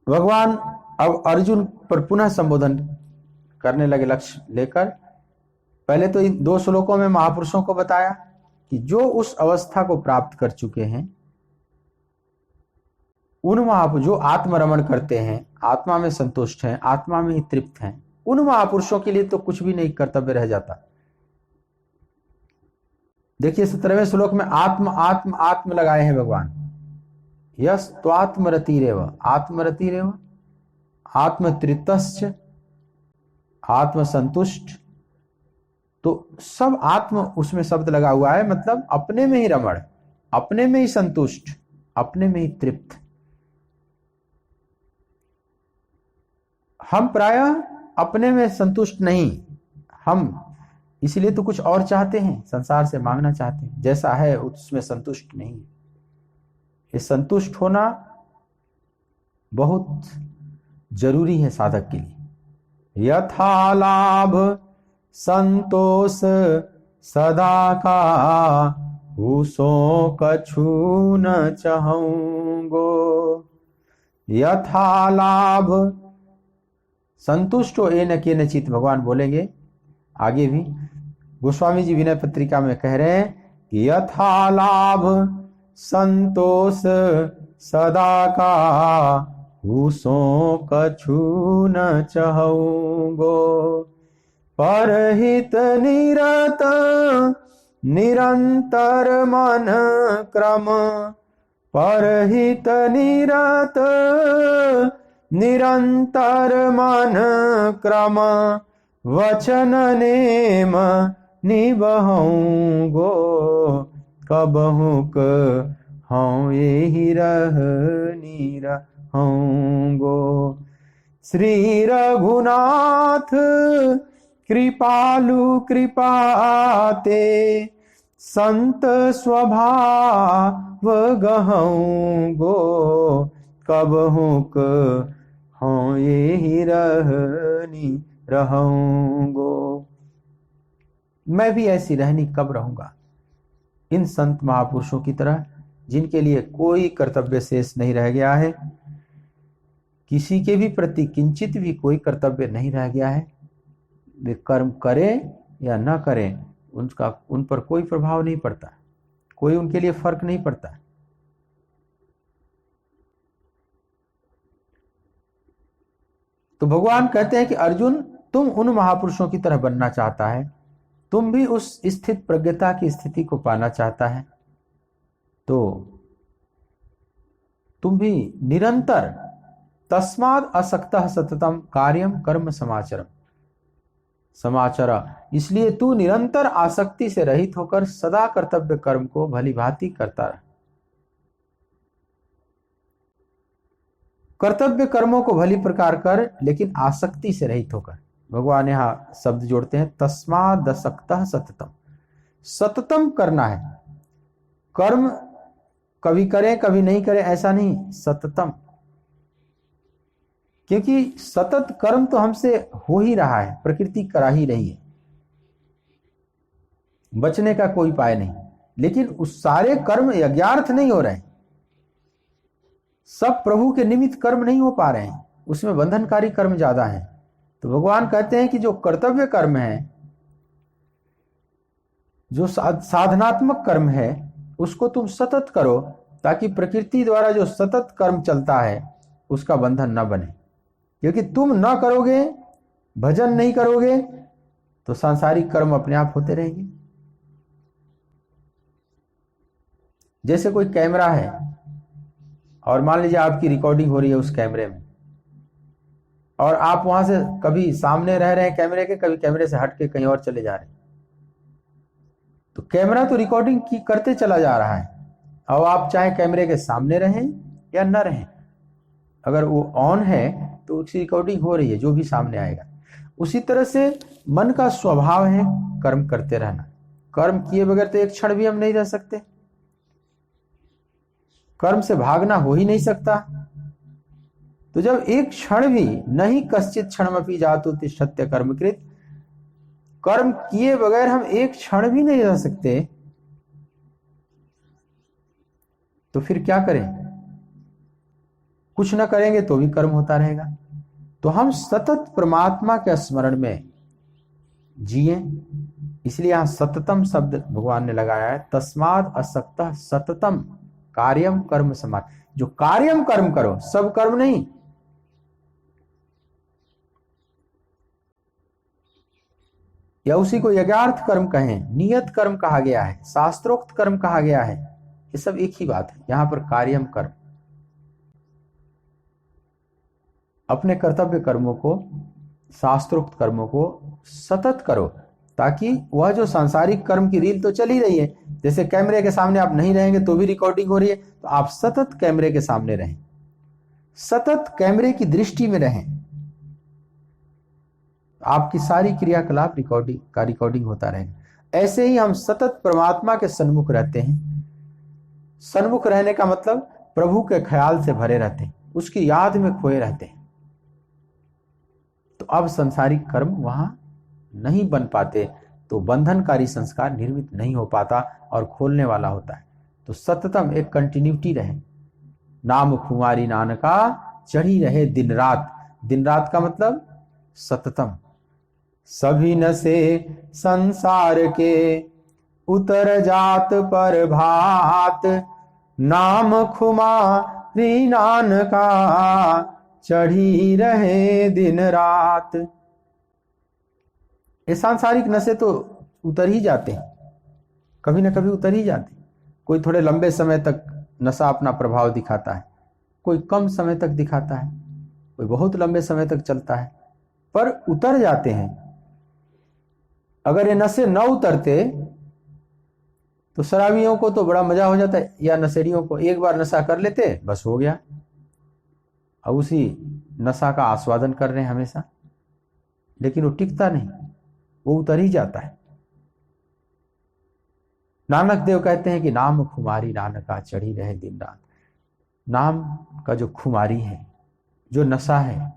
A: भगवान अब अर्जुन पर पुनः संबोधन करने लगे लक्ष्य लेकर। पहले तो इन 2 श्लोकों में महापुरुषों को बताया कि जो उस अवस्था को प्राप्त कर चुके हैं, उन महापुरुष जो आत्मरमण करते हैं, आत्मा में संतुष्ट हैं, आत्मा में ही तृप्त हैं, उन महापुरुषों के लिए तो कुछ भी नहीं कर्तव्य रह जाता। देखिए 17वें श्लोक में आत्म आत्म आत्म लगाए हैं भगवान। यस तो आत्मरतिरेव, आत्मरतिरेव, आत्मतृप्तश्च, आत्मसंतुष्ट, तो सब आत्म उसमें शब्द लगा हुआ है। मतलब अपने में ही रमण, अपने में ही संतुष्ट, अपने में ही तृप्त। हम प्रायः अपने में संतुष्ट नहीं, हम इसलिए तो कुछ और चाहते हैं, संसार से मांगना चाहते हैं, जैसा है उसमें संतुष्ट नहीं। ये संतुष्ट होना बहुत जरूरी है साधक के लिए। यथा लाभ संतोष सदा का, उसो कछु न चाहूंगो। यथा लाभ संतुष्ट हो एन केनचित, भगवान बोलेंगे आगे भी। गोस्वामी जी विनय पत्रिका में कह रहे हैं कि यथा लाभ संतोष सदा का, उसो कछु न चाहूंगो। परहित निरत निरंतर मन क्रम, परहित निरत निरंतर मन क्रम, वचन नेम निबहूंगो। कबहुक हूँ यही रह निरहूंगो। श्री रघुनाथ कृपालु कृपाते संत स्वभाव गहऊँ गो, कब हुक हों ये ही रहनी रहूं गो। मैं भी ऐसी रहनी कब रहूंगा। इन संत महापुरुषों की तरह जिनके लिए कोई कर्तव्य शेष नहीं रह गया है, किसी के भी प्रति किंचित भी कोई कर्तव्य नहीं रह गया है, वे कर्म करें या न करें उन पर कोई प्रभाव नहीं पड़ता, कोई उनके लिए फर्क नहीं पड़ता। तो भगवान कहते हैं कि अर्जुन, तुम उन महापुरुषों की तरह बनना चाहता है, तुम भी उस स्थित प्रज्ञता की स्थिति को पाना चाहता है, तो तुम भी निरंतर तस्माद असक्तः सततम कार्यम कर्म समाचरम समाचार, इसलिए तू निरंतर आसक्ति से रहित होकर सदा कर्तव्य कर्म को भली भांति करता रह। कर्तव्य कर्मों को भली प्रकार कर, लेकिन आसक्ति से रहित होकर। भगवान यहां शब्द जोड़ते हैं तस्मादसक्तः सततम, सततम करना है। कर्म कभी करें कभी नहीं करें ऐसा नहीं, सततम, क्योंकि सतत कर्म तो हमसे हो ही रहा है, प्रकृति करा ही रही है, बचने का कोई उपाय नहीं। लेकिन उस सारे कर्म यज्ञार्थ नहीं हो रहे, सब प्रभु के निमित्त कर्म नहीं हो पा रहे हैं, उसमें बंधनकारी कर्म ज्यादा है। तो भगवान कहते हैं कि जो कर्तव्य कर्म है, जो साधनात्मक कर्म है, उसको तुम सतत करो, ताकि प्रकृति द्वारा जो सतत कर्म चलता है उसका बंधन न बने। क्योंकि तुम न करोगे, भजन नहीं करोगे, तो सांसारिक कर्म अपने आप होते रहेंगे। जैसे कोई कैमरा है और मान लीजिए आपकी रिकॉर्डिंग हो रही है उस कैमरे में, और आप वहां से कभी सामने रह रहे हैं कैमरे के, कभी कैमरे से हट के कहीं और चले जा रहे हैं, तो कैमरा तो रिकॉर्डिंग की करते चला जा रहा है, और आप चाहे कैमरे के सामने रहें या न रहें, अगर वो ऑन है तो उसकी रिकॉर्डिंग हो रही है, जो भी सामने आएगा। उसी तरह से मन का स्वभाव है कर्म करते रहना। कर्म किए बगैर तो एक क्षण भी हम नहीं रह सकते, कर्म से भागना हो ही नहीं सकता। तो जब एक क्षण भी नहीं, कश्चित क्षणमपि जातु तिष्ठत्य कर्मकृत, कर्म किए बगैर हम एक क्षण भी नहीं रह सकते, तो फिर क्या करें? कुछ ना करेंगे तो भी कर्म होता रहेगा। तो हम सतत परमात्मा के स्मरण में जिए, इसलिए यहां सततम शब्द भगवान ने लगाया है। तस्माद असक्तः सततम कार्यम कर्म समाच, जो कार्यम कर्म करो, सब कर्म नहीं। या उसी को यज्ञार्थ कर्म कहें, नियत कर्म कहा गया है, शास्त्रोक्त कर्म कहा गया है, ये सब एक ही बात है। यहां पर कार्यम कर्म, अपने कर्तव्य कर्मों को, शास्त्रोक्त कर्मों को सतत करो, ताकि वह जो सांसारिक कर्म की रील तो चल ही रही है, जैसे कैमरे के सामने आप नहीं रहेंगे तो भी रिकॉर्डिंग हो रही है, तो आप सतत कैमरे के सामने रहें, सतत कैमरे की दृष्टि में रहें, आपकी सारी क्रियाकलाप रिकॉर्डिंग होता रहेगा। ऐसे ही हम सतत परमात्मा के सन्मुख रहते हैं। सन्मुख रहने का मतलब प्रभु के ख्याल से भरे रहते हैं, उसकी याद में खोए रहते हैं। तो अब संसारिक कर्म वहां नहीं बन पाते, तो बंधनकारी संस्कार निर्मित नहीं हो पाता और खोलने वाला होता है। तो सततम एक कंटिन्यूटी रहे। नाम खुमारी नानका चढ़ी रहे दिन रात, दिन रात का मतलब सततम। सभी नशे संसार के उतर जात पर भात, नाम खुमारी नानका चढ़ी रहे दिन रात। ये सांसारिक नशे तो उतर ही जाते हैं, कभी ना कभी उतर ही जाते हैं। कोई थोड़े लंबे समय तक नशा अपना प्रभाव दिखाता है, कोई कम समय तक दिखाता है, कोई बहुत लंबे समय तक चलता है, पर उतर जाते हैं। अगर ये नशे न उतरते तो शराबियों को तो बड़ा मजा हो जाता है, या नशेड़ियों को, एक बार नशा कर लेते बस हो गया, अब उसी नशा का आस्वादन कर रहे हैं हमेशा, लेकिन वो टिकता नहीं। वो उतर ही जाता है। नानक देव कहते हैं कि नाम खुमारी नानका चढ़ी रहे दिन रात। नाम का जो खुमारी है, जो नशा है,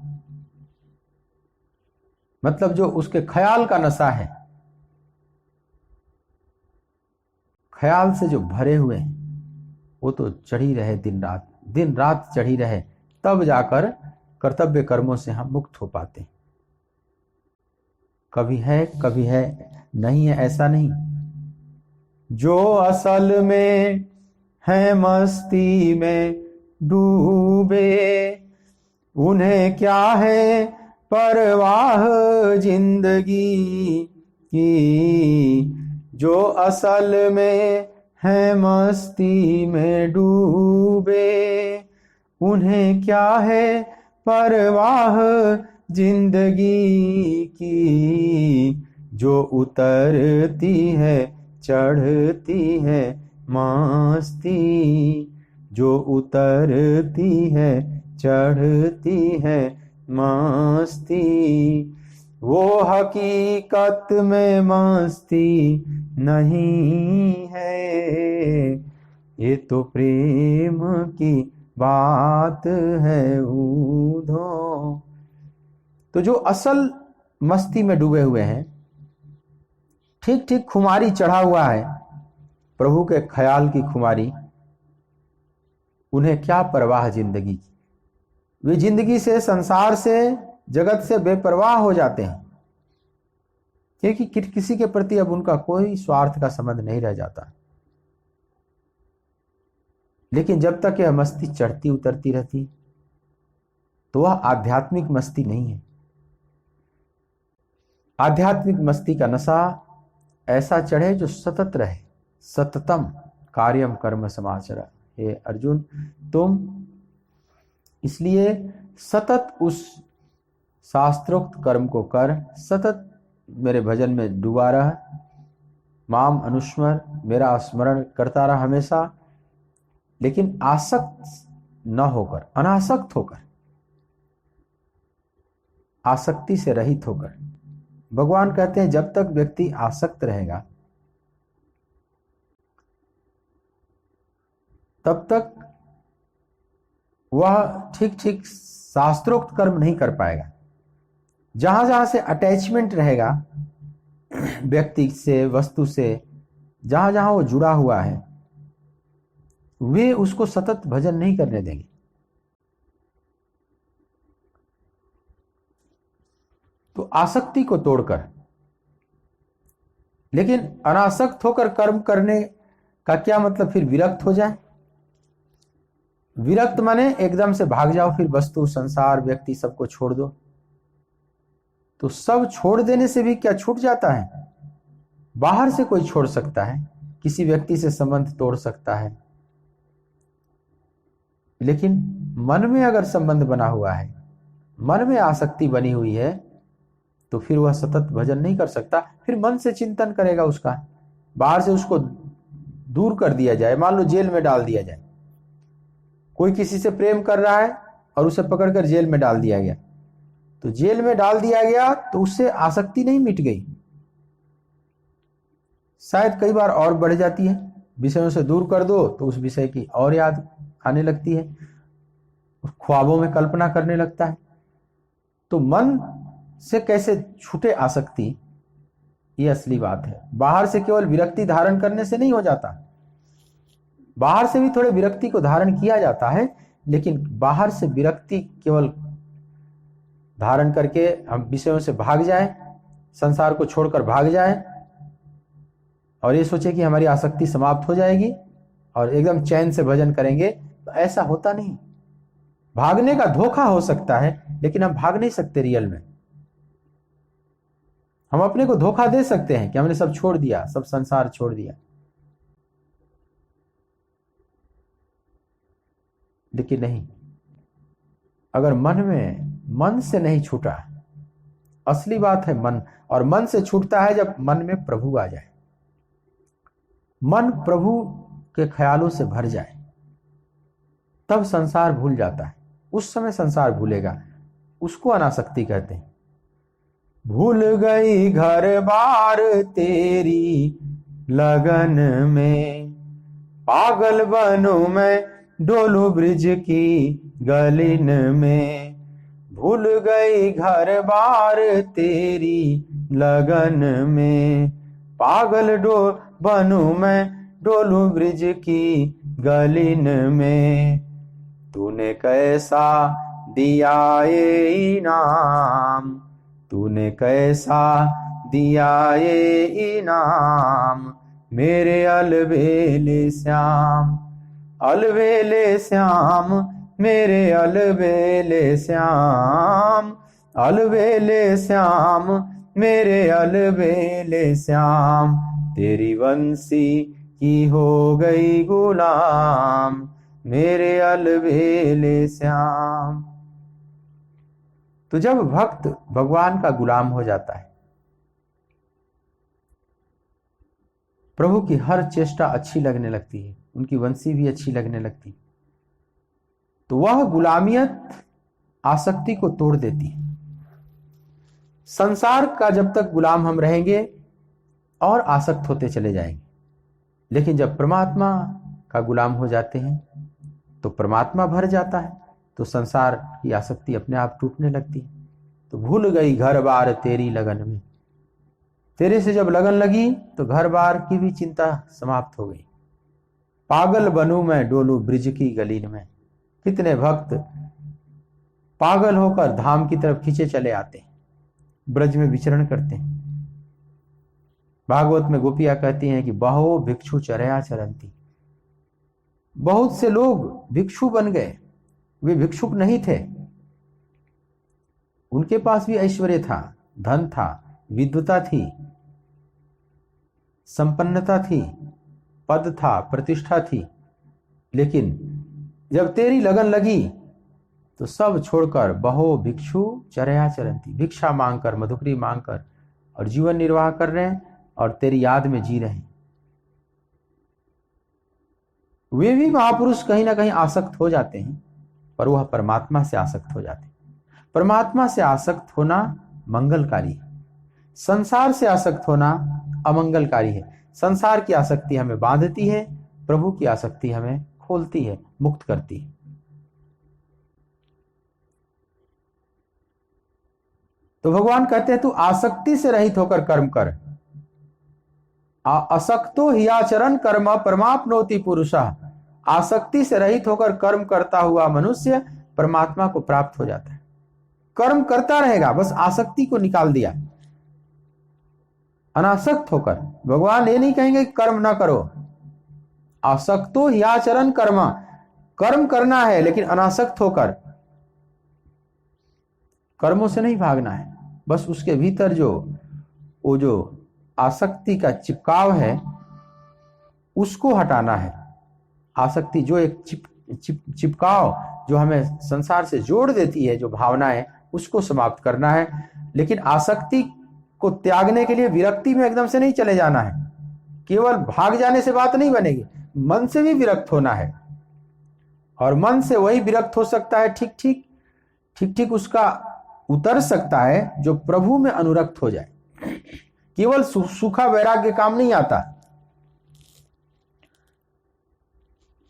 A: मतलब जो उसके ख्याल का नशा है, ख्याल से जो भरे हुए हैं, वो तो चढ़ी रहे दिन रात चढ़ी रहे, तब जाकर कर्तव्य कर्मों से हम मुक्त हो पाते हैं। कभी है, नहीं है ऐसा नहीं। जो असल में है मस्ती में डूबे, उन्हें क्या है परवाह जिंदगी की। जो असल में है मस्ती में डूबे, उन्हें क्या है परवाह जिंदगी की। जो उतरती है चढ़ती है मस्ती, जो उतरती है चढ़ती है मस्ती, वो हकीकत में मस्ती नहीं है। ये तो प्रेम की बात है ऊधो। तो जो असल मस्ती में डूबे हुए हैं, ठीक ठीक खुमारी चढ़ा हुआ है प्रभु के ख्याल की खुमारी, उन्हें क्या परवाह जिंदगी की। वे जिंदगी से, संसार से, जगत से बेपरवाह हो जाते हैं, क्योंकि किसी के प्रति अब उनका कोई स्वार्थ का संबंध नहीं रह जाता। लेकिन जब तक यह मस्ती चढ़ती उतरती रहती, तो वह आध्यात्मिक मस्ती नहीं है। आध्यात्मिक मस्ती का नशा ऐसा चढ़े जो सतत रहे, सततम कार्यम कर्म समाचर। हे अर्जुन, तुम इसलिए सतत उस शास्त्रोक्त कर्म को कर, सतत मेरे भजन में डूबा रह, माम अनुस्मर, मेरा स्मरण करता रह हमेशा, लेकिन आसक्त न होकर, अनासक्त होकर, आसक्ति से रहित होकर। भगवान कहते हैं जब तक व्यक्ति आसक्त रहेगा तब तक वह ठीक ठीक शास्त्रोक्त कर्म नहीं कर पाएगा। जहां जहां से अटैचमेंट रहेगा व्यक्ति से, वस्तु से, जहां जहां वो जुड़ा हुआ है, वे उसको सतत भजन नहीं करने देंगे। तो आसक्ति को तोड़कर, लेकिन अनासक्त होकर कर्म करने का क्या मतलब? फिर विरक्त हो जाए। विरक्त माने एकदम से भाग जाओ, फिर वस्तु, संसार, व्यक्ति सबको छोड़ दो। तो सब छोड़ देने से भी क्या छूट जाता है? बाहर से कोई छोड़ सकता है, किसी व्यक्ति से संबंध तोड़ सकता है, लेकिन मन में अगर संबंध बना हुआ है, मन में आसक्ति बनी हुई है, तो फिर वह सतत भजन नहीं कर सकता। फिर मन से चिंतन करेगा उसका। बाहर से उसको दूर कर दिया जाए, मान लो जेल में डाल दिया जाए। कोई किसी से प्रेम कर रहा है और उसे पकड़कर जेल में डाल दिया गया, तो जेल में डाल दिया गया तो उससे आसक्ति नहीं मिट गई, शायद कई बार और बढ़ जाती है। विषयों से दूर कर दो तो उस विषय की और याद आने लगती है, ख्वाबों में कल्पना करने लगता है। तो मन से कैसे छूटे आसक्ति, ये असली बात है। बाहर से केवल विरक्ति धारण करने से नहीं हो जाता, बाहर से भी थोड़े विरक्ति को धारण किया जाता है, लेकिन बाहर से विरक्ति केवल धारण करके हम विषयों से भाग जाए, संसार को छोड़कर भाग जाए और ये सोचे कि हमारी आसक्ति समाप्त हो जाएगी और एकदम चैन से भजन करेंगे, तो ऐसा होता नहीं। भागने का धोखा हो सकता है, लेकिन हम भाग नहीं सकते रियल में। हम अपने को धोखा दे सकते हैं कि हमने सब छोड़ दिया, सब संसार छोड़ दिया, लेकिन नहीं। अगर मन से नहीं छूटा, असली बात है मन, और मन से छूटता है जब मन में प्रभु आ जाए, मन प्रभु के ख्यालों से भर जाए, तब संसार भूल जाता है। उस समय संसार भूलेगा, उसको अनासक्ति कहते हैं। भूल गई घर बार तेरी लगन में, पागल बनूं मैं डोलू ब्रिज की गलिन में। भूल गई घर बार तेरी लगन में, पागल बनूं मैं डोलू ब्रिज की गलिन में। तूने कैसा दिया ये इनाम, तूने कैसा दिया ये इनाम, मेरे अलबेले श्याम, अलबेले श्याम, मेरे अलबेले श्याम, अलबेले श्याम, मेरे अलबेले श्याम। तेरी बंसी की हो गई गुलाम, मेरे अलबेले श्याम। तो जब भक्त भगवान का गुलाम हो जाता है, प्रभु की हर चेष्टा अच्छी लगने लगती है, उनकी वंशी भी अच्छी लगने लगती, तो वह गुलामियत आसक्ति को तोड़ देती है। संसार का जब तक गुलाम हम रहेंगे और आसक्त होते चले जाएंगे, लेकिन जब परमात्मा का गुलाम हो जाते हैं तो परमात्मा भर जाता है, तो संसार की आसक्ति अपने आप टूटने लगती है। तो भूल गई घर बार तेरी लगन में, तेरे से जब लगन लगी तो घर बार की भी चिंता समाप्त हो गई। पागल बनूं मैं डोलू ब्रिज की गलीन में। कितने भक्त पागल होकर धाम की तरफ खींचे चले आते हैं, ब्रज में विचरण करते हैं। भागवत में गोपियां कहती हैं कि बहो भिक्षु चरया चरंती। बहुत से लोग भिक्षु बन गए, वे भिक्षुक नहीं थे, उनके पास भी ऐश्वर्य था, धन था, विद्वता थी, संपन्नता थी, पद था, प्रतिष्ठा थी, लेकिन जब तेरी लगन लगी तो सब छोड़कर बहो भिक्षु चरया चरंती, भिक्षा मांगकर, मधुकरी मांगकर और जीवन निर्वाह कर रहे हैं और तेरी याद में जी रहे हैं। वे भी महापुरुष कहीं ना कहीं आसक्त हो जाते हैं, पर वह परमात्मा से आसक्त हो जाते हैं। परमात्मा से आसक्त होना मंगलकारी है, संसार से आसक्त होना अमंगलकारी है। संसार की आसक्ति हमें बांधती है, प्रभु की आसक्ति हमें खोलती है, मुक्त करती है। तो भगवान कहते हैं तू आसक्ति से रहित होकर कर्म कर। असक्तो हियाचरण कर्म परमाप्नोति पुरुषः। आसक्ति से रहित होकर कर्म करता हुआ मनुष्य परमात्मा को प्राप्त हो जाता है। कर्म करता रहेगा, बस आसक्ति को निकाल दिया, अनासक्त होकर। भगवान ये नहीं कहेंगे कि कर्म ना करो, आसक्तो हियाचरण कर्म, कर्म करना है लेकिन अनासक्त होकर, कर्मों से नहीं भागना है, बस उसके भीतर वो जो आसक्ति का चिपकाव है उसको हटाना है। आसक्ति जो एक चिपकाव जो हमें संसार से जोड़ देती है, जो भावना है, उसको समाप्त करना है। लेकिन आसक्ति को त्यागने के लिए विरक्ति में एकदम से नहीं चले जाना है, केवल भाग जाने से बात नहीं बनेगी, मन से भी विरक्त होना है। और मन से वही विरक्त हो सकता है, ठीक ठीक उसका उतर सकता है जो प्रभु में अनुरक्त हो जाए। केवल सूखा वैराग्य काम नहीं आता।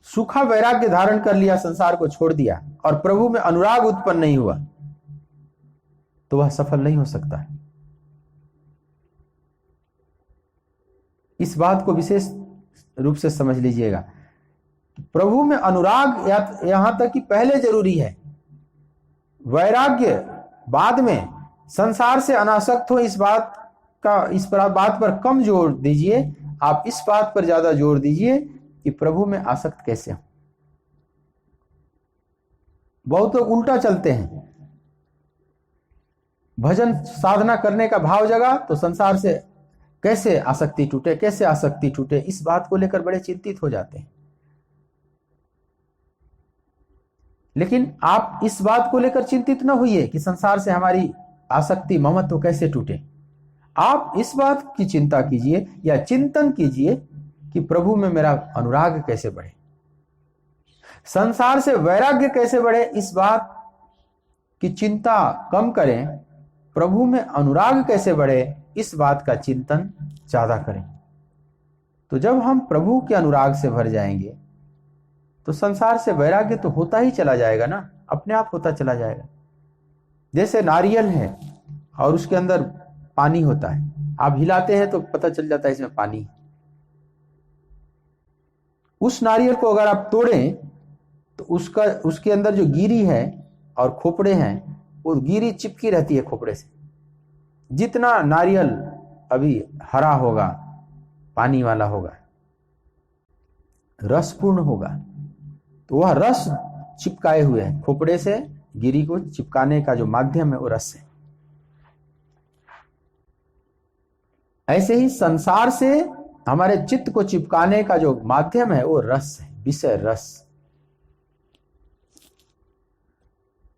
A: सूखा वैराग्य धारण कर लिया, संसार को छोड़ दिया और प्रभु में अनुराग उत्पन्न नहीं हुआ तो वह सफल नहीं हो सकता है। इस बात को विशेष रूप से समझ लीजिएगा। प्रभु में अनुराग यहां तक कि पहले जरूरी है, वैराग्य बाद में। संसार से अनासक्त हो, इस बात पर कम जोर दीजिए, आप इस बात पर ज्यादा जोर दीजिए कि प्रभु में आसक्त कैसे हो। बहुत लोग उल्टा चलते हैं, भजन साधना करने का भाव जगा तो संसार से कैसे आसक्ति टूटे, कैसे आसक्ति टूटे, इस बात को लेकर बड़े चिंतित हो जाते हैं। लेकिन आप इस बात को लेकर चिंतित न होइए कि संसार से हमारी आसक्ति, ममत्व कैसे टूटे। आप इस बात की चिंता कीजिए या चिंतन कीजिए कि प्रभु में मेरा अनुराग कैसे बढ़े, संसार से वैराग्य कैसे बढ़े। इस बात की चिंता कम करें, प्रभु में अनुराग कैसे बढ़े, इस बात का चिंतन ज्यादा करें। तो जब हम प्रभु के अनुराग से भर जाएंगे तो संसार से वैराग्य तो होता ही चला जाएगा ना, अपने आप होता चला जाएगा। जैसे नारियल है और उसके अंदर पानी होता है, आप हिलाते हैं तो पता चल जाता है इसमें पानी है। उस नारियल को अगर आप तोड़ें तो उसके अंदर जो गिरी है और खोपड़े हैं, वो गिरी चिपकी रहती है खोपड़े से। जितना नारियल अभी हरा होगा, पानी वाला होगा, रसपूर्ण होगा, तो वह रस चिपकाए हुए है खोपड़े से। गिरी को चिपकाने का जो माध्यम है वो रस है। ऐसे ही संसार से हमारे चित्त को चिपकाने का जो माध्यम है वो रस है, विषय रस।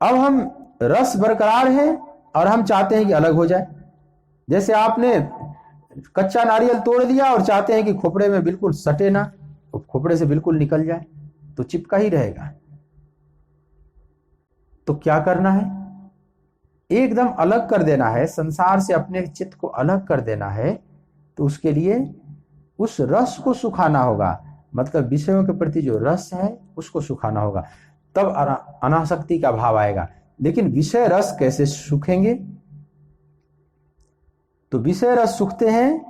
A: अब हम रस बरकरार है और हम चाहते हैं कि अलग हो जाए। जैसे आपने कच्चा नारियल तोड़ दिया और चाहते हैं कि खोपड़े में बिल्कुल सटे ना, तो खोपड़े से बिल्कुल निकल जाए, तो चिपका ही रहेगा। तो क्या करना है, एकदम अलग कर देना है, संसार से अपने चित्त को अलग कर देना है। तो उसके लिए उस रस को सुखाना होगा, मतलब विषयों के प्रति जो रस है उसको सुखाना होगा, तब अनासक्ति का भाव आएगा। लेकिन विषय रस कैसे सूखेंगे? तो विषय रस सूखते हैं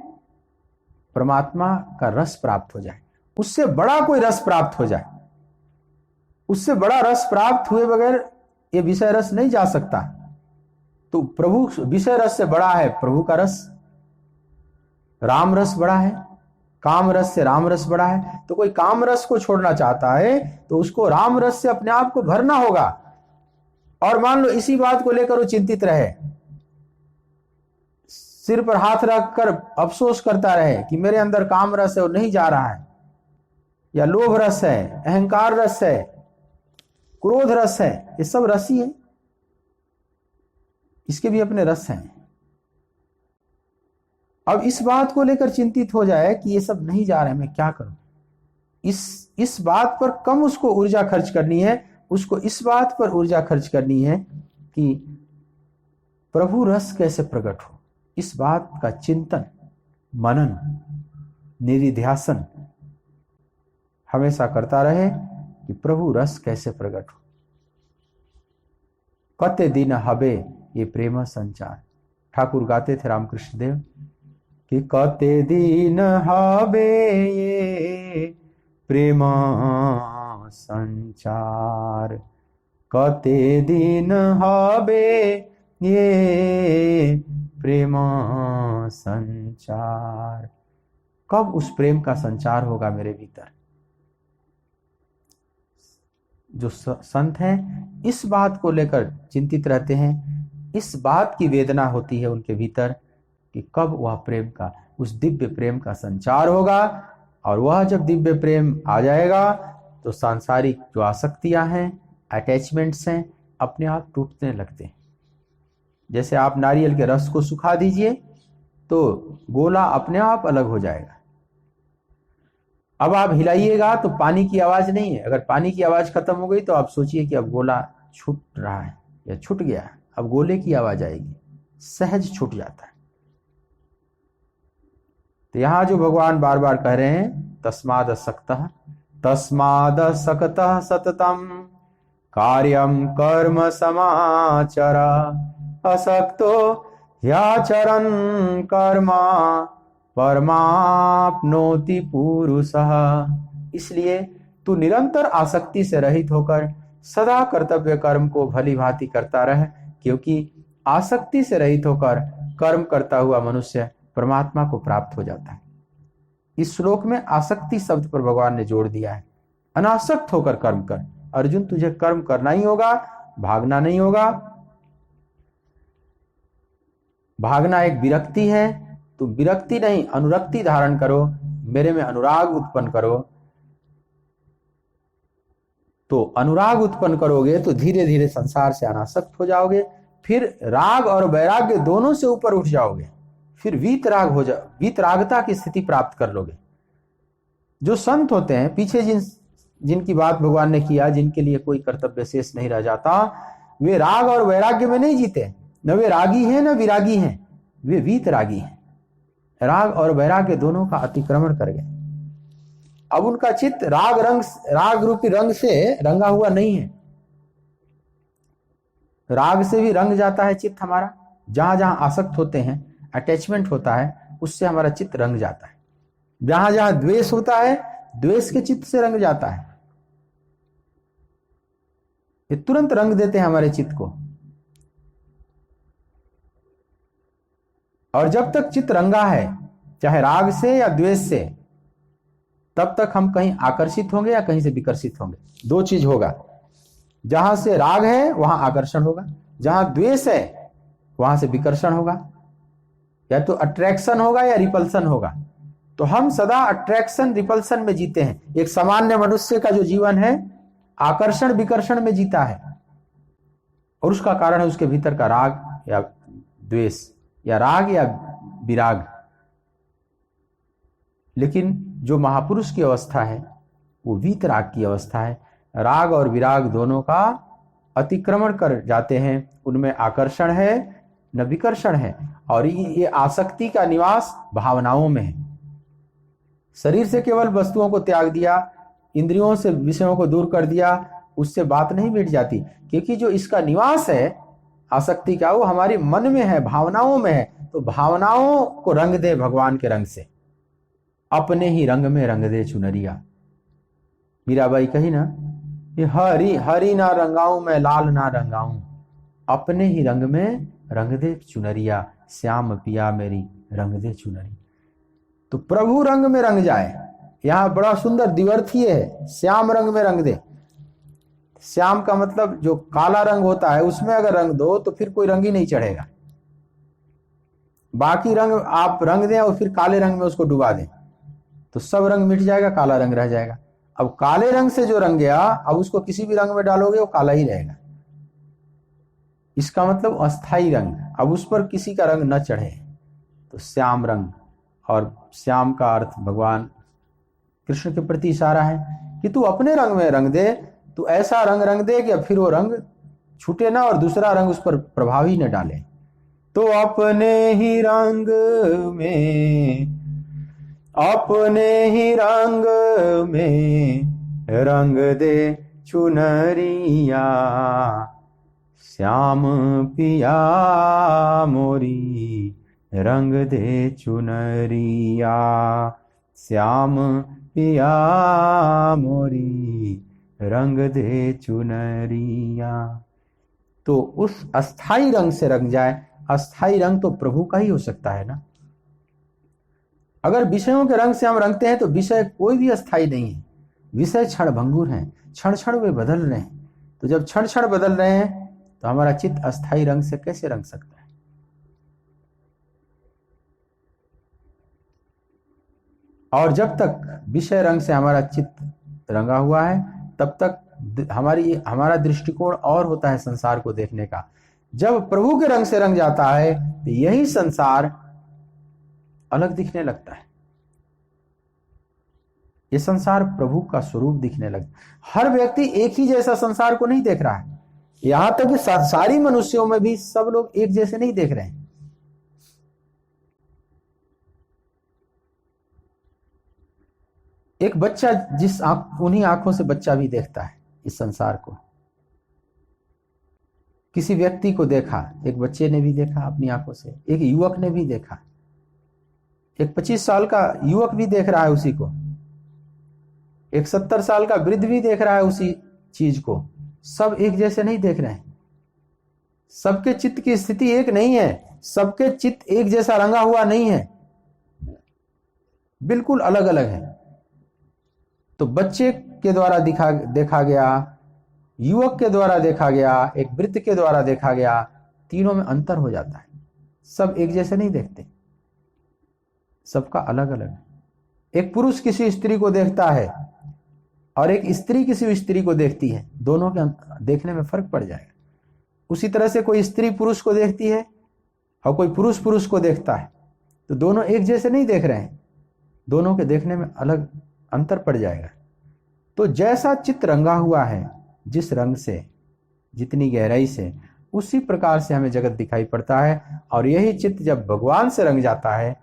A: परमात्मा का रस प्राप्त हो जाए, उससे बड़ा कोई रस प्राप्त हो जाए। उससे बड़ा रस प्राप्त हुए बगैर ये विषय रस नहीं जा सकता। तो प्रभु विषय रस से बड़ा है प्रभु का रस, राम रस बड़ा है, काम रस से राम रस बड़ा है। तो कोई काम रस को छोड़ना चाहता है तो उसको राम रस से अपने आप को भरना होगा। और मान लो इसी बात को लेकर वो चिंतित रहे, सिर पर हाथ रखकर अफसोस करता रहे कि मेरे अंदर काम रस है और नहीं जा रहा है, या लोभ रस है, अहंकार रस है, क्रोध रस है, ये सब रस ही है, इसके भी अपने रस हैं। अब इस बात को लेकर चिंतित हो जाए कि ये सब नहीं जा रहे, मैं क्या करूं, इस बात पर कम उसको ऊर्जा खर्च करनी है। उसको इस बात पर ऊर्जा खर्च करनी है कि प्रभु रस कैसे प्रकट हो। इस बात का चिंतन, मनन, निधिध्यासन हमेशा करता रहे कि प्रभु रस कैसे प्रकट हो। कते दिन हबे ये प्रेम संचार, ठाकुर गाते थे रामकृष्ण देव कि कते दिन हबे ये प्रेम संचार, कते दिन हबे ये प्रेम संचार। कब उस प्रेम का संचार होगा मेरे भीतर? जो संत हैं इस बात को लेकर चिंतित रहते हैं, इस बात की वेदना होती है उनके भीतर कि कब वह प्रेम का, उस दिव्य प्रेम का संचार होगा। और वह जब दिव्य प्रेम आ जाएगा तो सांसारिक जो आसक्तियां हैं, अटैचमेंट्स हैं, अपने आप टूटने लगते हैं। जैसे आप नारियल के रस को सुखा दीजिए तो गोला अपने आप अलग हो जाएगा। अब आप हिलाइएगा तो पानी की आवाज नहीं है, अगर पानी की आवाज खत्म हो गई तो आप सोचिए कि अब गोला छूट रहा है या छूट गया है, अब गोले की आवाज आएगी, सहज छूट जाता है। तो यहां जो भगवान बार बार कह रहे हैं, तस्माद असक्तः सततम कार्यम कर्म समाचर, असक्तो ह्याचरन् कर्म परमाप्नोति पुरुषः। इसलिए तू निरंतर आसक्ति से रहित होकर सदा कर्तव्य कर्म को भली भांति करता रहे, क्योंकि आसक्ति से रहित होकर कर्म करता हुआ मनुष्य परमात्मा को प्राप्त हो जाता है। इस श्लोक में आसक्ति शब्द पर भगवान ने जोड़ दिया है। अनासक्त होकर कर्म कर। अर्जुन, तुझे कर्म करना ही होगा, भागना नहीं होगा। भागना एक विरक्ति है, तो विरक्ति नहीं अनुरक्ति धारण करो, मेरे में अनुराग उत्पन्न करो। तो अनुराग उत्पन्न करोगे तो धीरे धीरे संसार से अनासक्त हो जाओगे, फिर राग और वैराग्य दोनों से ऊपर उठ जाओगे, फिर वीतराग हो जाओ, वीतरागता की स्थिति प्राप्त कर लोगे। जो संत होते हैं, पीछे जिनकी बात भगवान ने किया, जिनके लिए कोई कर्तव्य शेष नहीं रह जाता, वे राग और वैराग्य में नहीं जीते, न वे रागी हैं न विरागी हैं, वे वीत रागी हैं। राग और वैराग्य दोनों का अतिक्रमण कर गए। अब उनका चित्त राग रूपी रंग से रंगा हुआ नहीं है। राग से भी रंग जाता है चित्त हमारा, जहां जहां आसक्त होते हैं, अटैचमेंट होता है, उससे हमारा चित्त रंग जाता है। जहां जहां द्वेष होता है, द्वेष के चित्त से रंग जाता है। ये तुरंत रंग देते हैं हमारे चित्त को। और जब तक चित्त रंगा है, चाहे राग से या द्वेष से, तब तक हम कहीं आकर्षित होंगे या कहीं से विकर्षित होंगे। दो चीज होगा, जहां से राग है वहां आकर्षण होगा, जहां द्वेष है वहां से विकर्षण होगा, या तो अट्रैक्शन होगा या रिपल्सन होगा। तो हम सदा अट्रैक्शन रिपल्सन में जीते हैं। एक सामान्य मनुष्य का जो जीवन है आकर्षण विकर्षण में जीता है, और उसका कारण है उसके भीतर का राग या द्वेष, या राग या विराग। लेकिन जो महापुरुष की अवस्था है वो वीतराग की अवस्था है। राग और विराग दोनों का अतिक्रमण कर जाते हैं, उनमें आकर्षण है न विकर्षण है। और ये आसक्ति का निवास भावनाओं में है। शरीर से केवल वस्तुओं को त्याग दिया, इंद्रियों से विषयों को दूर कर दिया, उससे बात नहीं मिट जाती, क्योंकि जो इसका निवास है आसक्ति का, वो हमारी मन में है, भावनाओं में है। तो भावनाओं को रंग दे भगवान के रंग से, अपने ही रंग में रंग दे चुनरिया। मीराबाई कही ना, ये हरी हरी ना रंगाऊं मैं लाल ना रंगाऊं, अपने ही रंग में रंग दे चुनरिया, श्याम पिया मेरी रंग दे चुनरी। तो प्रभु रंग में रंग जाए। यहां बड़ा सुंदर द्विअर्थीय है, श्याम रंग में रंग दे। श्याम का मतलब जो काला रंग होता है उसमें अगर रंग दो तो फिर कोई रंग ही नहीं चढ़ेगा। बाकी रंग आप रंग दें और फिर काले रंग में उसको डुबा दें तो सब रंग मिट जाएगा, काला रंग रह जाएगा। अब काले रंग से जो रंग गया, अब उसको किसी भी रंग में डालोगे वो काला ही रहेगा। इसका मतलब अस्थाई रंग, अब उस पर किसी का रंग न चढ़े। तो श्याम रंग, और श्याम का अर्थ भगवान कृष्ण के प्रति इशारा है कि तू अपने रंग में रंग दे, तू ऐसा रंग दे कि फिर वो रंग छूटे ना और दूसरा रंग उस पर प्रभाव ही न डाले। तो अपने ही रंग में रंग दे चुनरिया, श्याम पिया मोरी रंग दे चुनरिया, श्याम पिया मोरी रंग दे चुनरिया। तो उस अस्थाई रंग से रंग जाए। अस्थाई रंग तो प्रभु का ही हो सकता है ना। अगर विषयों के रंग से हम रंगते हैं तो विषय कोई भी अस्थाई नहीं है, विषय क्षण भंगुर हैं, क्षण क्षण वे बदल रहे हैं। तो जब क्षण क्षण बदल रहे हैं तो हमारा चित्त अस्थाई रंग से कैसे रंग सकता है। और जब तक विषय रंग से हमारा चित्त रंगा हुआ है तब तक हमारा दृष्टिकोण और होता है संसार को देखने का। जब प्रभु के रंग से रंग जाता है तो यही संसार अलग दिखने लगता है। ये संसार प्रभु का स्वरूप दिखने लगता है। हर व्यक्ति एक ही जैसा संसार को नहीं देख रहा है। यहां तक कि सारी मनुष्यों में भी सब लोग एक जैसे नहीं देख रहे हैं। एक बच्चा उन्हीं आंखों से बच्चा भी देखता है इस संसार को। किसी व्यक्ति को देखा, एक बच्चे ने भी देखा अपनी आंखों से, एक युवक ने भी देखा, एक 25 साल का युवक भी देख रहा है उसी को, एक 70 साल का वृद्ध भी देख रहा है उसी चीज को। सब एक जैसे नहीं देख रहे हैं। सबके चित्त की स्थिति एक नहीं है, सबके चित्त एक जैसा रंगा हुआ नहीं है, बिल्कुल अलग अलग है। तो बच्चे के द्वारा देखा गया, युवक के द्वारा देखा गया, एक वृद्ध के द्वारा देखा गया, तीनों में अंतर हो जाता है। सब एक जैसे नहीं देखते, सबका अलग अलग है। एक पुरुष किसी स्त्री को देखता है और एक स्त्री किसी स्त्री को देखती है, दोनों के देखने में फर्क पड़ जाएगा। उसी तरह से कोई स्त्री पुरुष को देखती है और कोई पुरुष पुरुष को देखता है, तो दोनों एक जैसे नहीं देख रहे हैं, दोनों के देखने में अलग अंतर पड़ जाएगा। तो जैसा चित्त रंगा हुआ है, जिस रंग से, जितनी गहराई से, उसी प्रकार से हमें जगत दिखाई पड़ता है। और यही चित्त जब भगवान से रंग जाता है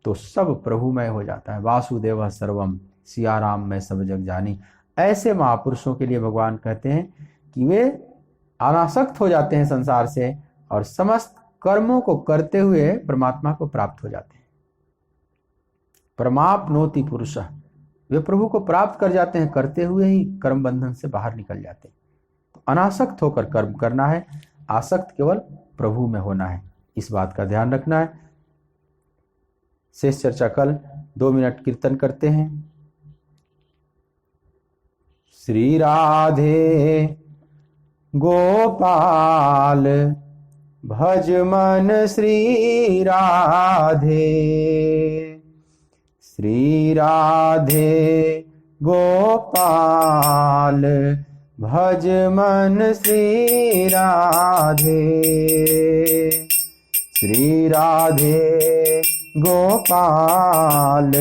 A: तो सब प्रभुमय हो जाता है। वासुदेव सर्वम, सिया राम मैं सब जग जानी। ऐसे महापुरुषों के लिए भगवान कहते हैं कि वे अनासक्त हो जाते हैं संसार से और समस्त कर्मों को करते हुए परमात्मा को प्राप्त हो जाते हैं। परमाप्नोति पुरुषः, वे प्रभु को प्राप्त कर जाते हैं, करते हुए ही कर्म बंधन से बाहर निकल जाते हैं। तो अनासक्त होकर कर्म करना है, आसक्त केवल प्रभु में होना है, इस बात का ध्यान रखना है। शेष चर्चा कल। 2 मिनट कीर्तन करते हैं। श्री राधे गोपाल भज मन श्री राधे, श्री राधे गोपाल भज मन श्री राधे, श्री राधे गोपाल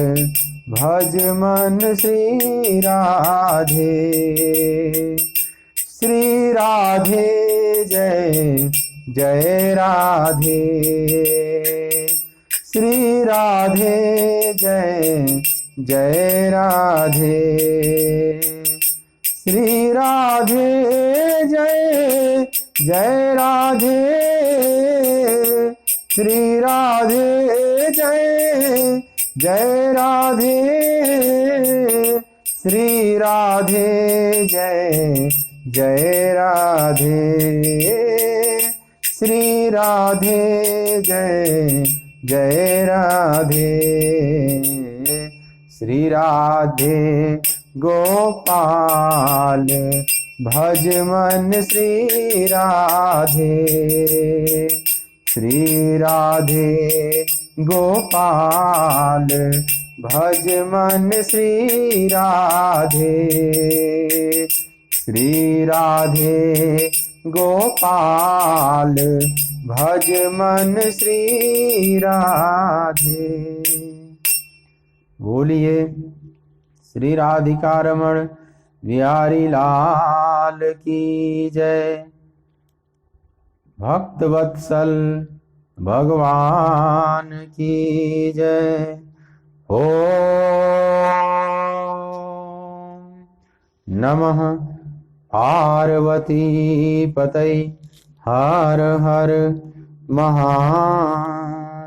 A: भज मन श्री राधे, श्री राधे जय जय राधे, श्री राधे जय जय राधे, श्री राधे जय जय राधे, श्री राधे जय जय राधे, श्री राधे जय जय राधे, श्री राधे जय जय राधे, श्री राधे गोपाल भज मन श्री राधे, श्री राधे गोपाल भज मन श्री राधे, श्री राधे गोपाल भज मन श्री राधे। बोलिए श्री राधिका रमण बिहारी लाल की जय। भक्त वत्सल भगवान की जय। ओम नमः पार्वती पतये हर हर महादेव।